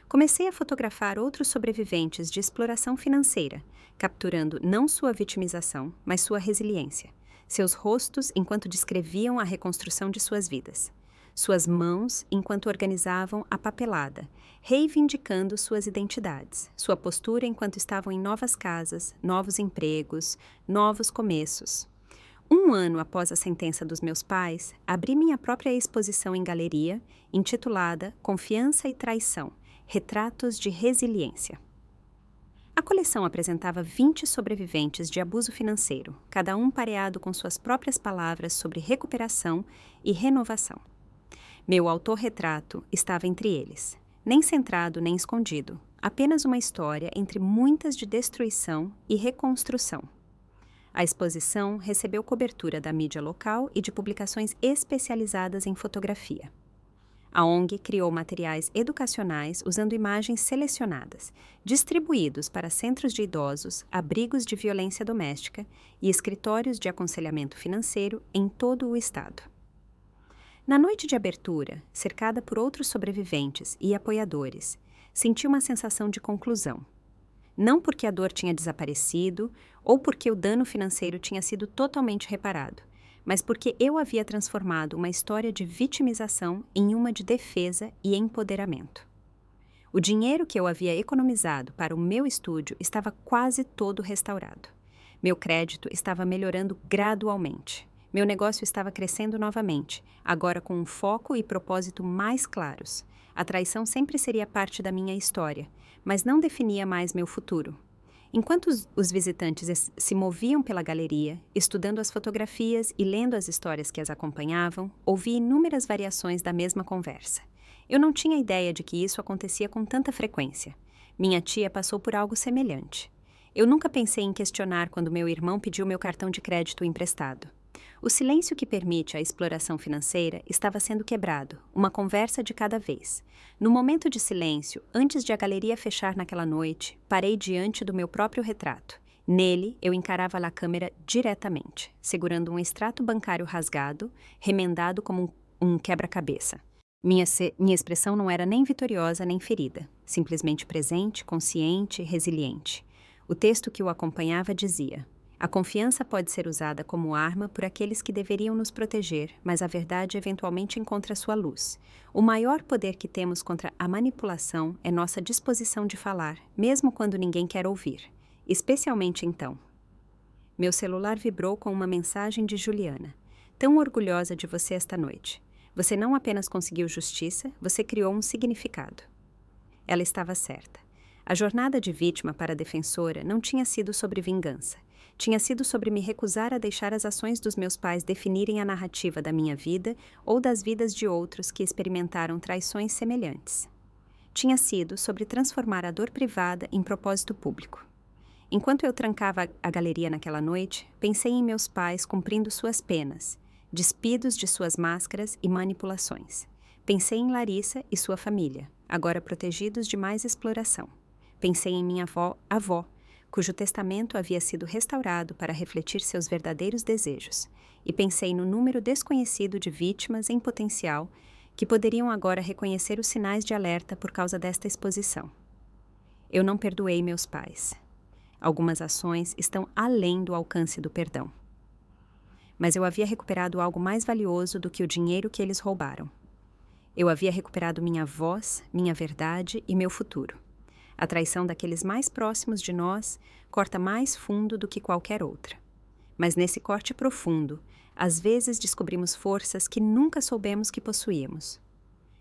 Comecei a fotografar outros sobreviventes de exploração financeira, capturando não sua vitimização, mas sua resiliência, seus rostos enquanto descreviam a reconstrução de suas vidas, suas mãos enquanto organizavam a papelada, reivindicando suas identidades, sua postura enquanto estavam em novas casas, novos empregos, novos começos. 1 ano após a sentença dos meus pais, abri minha própria exposição em galeria, intitulada Confiança e Traição, Retratos de Resiliência. A coleção apresentava 20 sobreviventes de abuso financeiro, cada um pareado com suas próprias palavras sobre recuperação e renovação. Meu autorretrato estava entre eles, nem centrado nem escondido, apenas uma história entre muitas de destruição e reconstrução. A exposição recebeu cobertura da mídia local e de publicações especializadas em fotografia. A ONG criou materiais educacionais usando imagens selecionadas, distribuídos para centros de idosos, abrigos de violência doméstica e escritórios de aconselhamento financeiro em todo o estado. Na noite de abertura, cercada por outros sobreviventes e apoiadores, senti uma sensação de conclusão. Não porque a dor tinha desaparecido ou porque o dano financeiro tinha sido totalmente reparado, mas porque eu havia transformado uma história de vitimização em uma de defesa e empoderamento. O dinheiro que eu havia economizado para o meu estúdio estava quase todo restaurado. Meu crédito estava melhorando gradualmente. Meu negócio estava crescendo novamente, agora com um foco e propósito mais claros. A traição sempre seria parte da minha história, mas não definia mais meu futuro. Enquanto os visitantes se moviam pela galeria, estudando as fotografias e lendo as histórias que as acompanhavam, ouvi inúmeras variações da mesma conversa. Eu não tinha ideia de que isso acontecia com tanta frequência. Minha tia passou por algo semelhante. Eu nunca pensei em questionar quando meu irmão pediu meu cartão de crédito emprestado. O silêncio que permite a exploração financeira estava sendo quebrado, uma conversa de cada vez. No momento de silêncio, antes de a galeria fechar naquela noite, parei diante do meu próprio retrato. Nele, eu encarava a câmera diretamente, segurando um extrato bancário rasgado, remendado como um quebra-cabeça. Minha expressão não era nem vitoriosa nem ferida, simplesmente presente, consciente, resiliente. O texto que o acompanhava dizia: a confiança pode ser usada como arma por aqueles que deveriam nos proteger, mas a verdade eventualmente encontra sua luz. O maior poder que temos contra a manipulação é nossa disposição de falar, mesmo quando ninguém quer ouvir. Especialmente então. Meu celular vibrou com uma mensagem de Juliana. Tão orgulhosa de você esta noite. Você não apenas conseguiu justiça, você criou um significado. Ela estava certa. A jornada de vítima para a defensora não tinha sido sobre vingança. Tinha sido sobre me recusar a deixar as ações dos meus pais definirem a narrativa da minha vida ou das vidas de outros que experimentaram traições semelhantes. Tinha sido sobre transformar a dor privada em propósito público. Enquanto eu trancava a galeria naquela noite, pensei em meus pais cumprindo suas penas, despidos de suas máscaras e manipulações. Pensei em Larissa e sua família, agora protegidos de mais exploração. Pensei em minha avó, cujo testamento havia sido restaurado para refletir seus verdadeiros desejos, e pensei no número desconhecido de vítimas em potencial que poderiam agora reconhecer os sinais de alerta por causa desta exposição. Eu não perdoei meus pais. Algumas ações estão além do alcance do perdão. Mas eu havia recuperado algo mais valioso do que o dinheiro que eles roubaram. Eu havia recuperado minha voz, minha verdade e meu futuro. A traição daqueles mais próximos de nós corta mais fundo do que qualquer outra. Mas nesse corte profundo, às vezes descobrimos forças que nunca soubemos que possuíamos.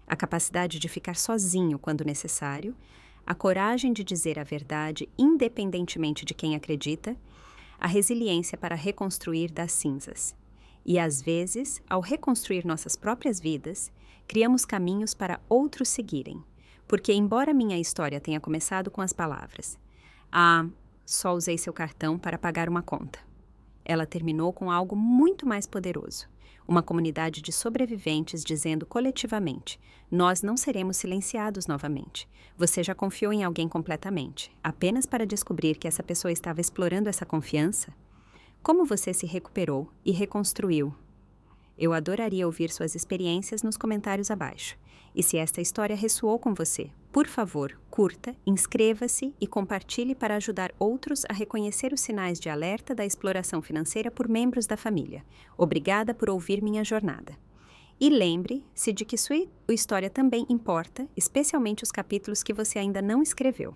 A capacidade de ficar sozinho quando necessário, a coragem de dizer a verdade independentemente de quem acredita, a resiliência para reconstruir das cinzas. E às vezes, ao reconstruir nossas próprias vidas, criamos caminhos para outros seguirem. Porque, embora minha história tenha começado com as palavras: "Ah, só usei seu cartão para pagar uma conta", ela terminou com algo muito mais poderoso. Uma comunidade de sobreviventes dizendo coletivamente: nós não seremos silenciados novamente. Você já confiou em alguém completamente, apenas para descobrir que essa pessoa estava explorando essa confiança? Como você se recuperou e reconstruiu? Eu adoraria ouvir suas experiências nos comentários abaixo. E se esta história ressoou com você, por favor, curta, inscreva-se e compartilhe para ajudar outros a reconhecer os sinais de alerta da exploração financeira por membros da família. Obrigada por ouvir minha jornada. E lembre-se de que sua história também importa, especialmente os capítulos que você ainda não escreveu.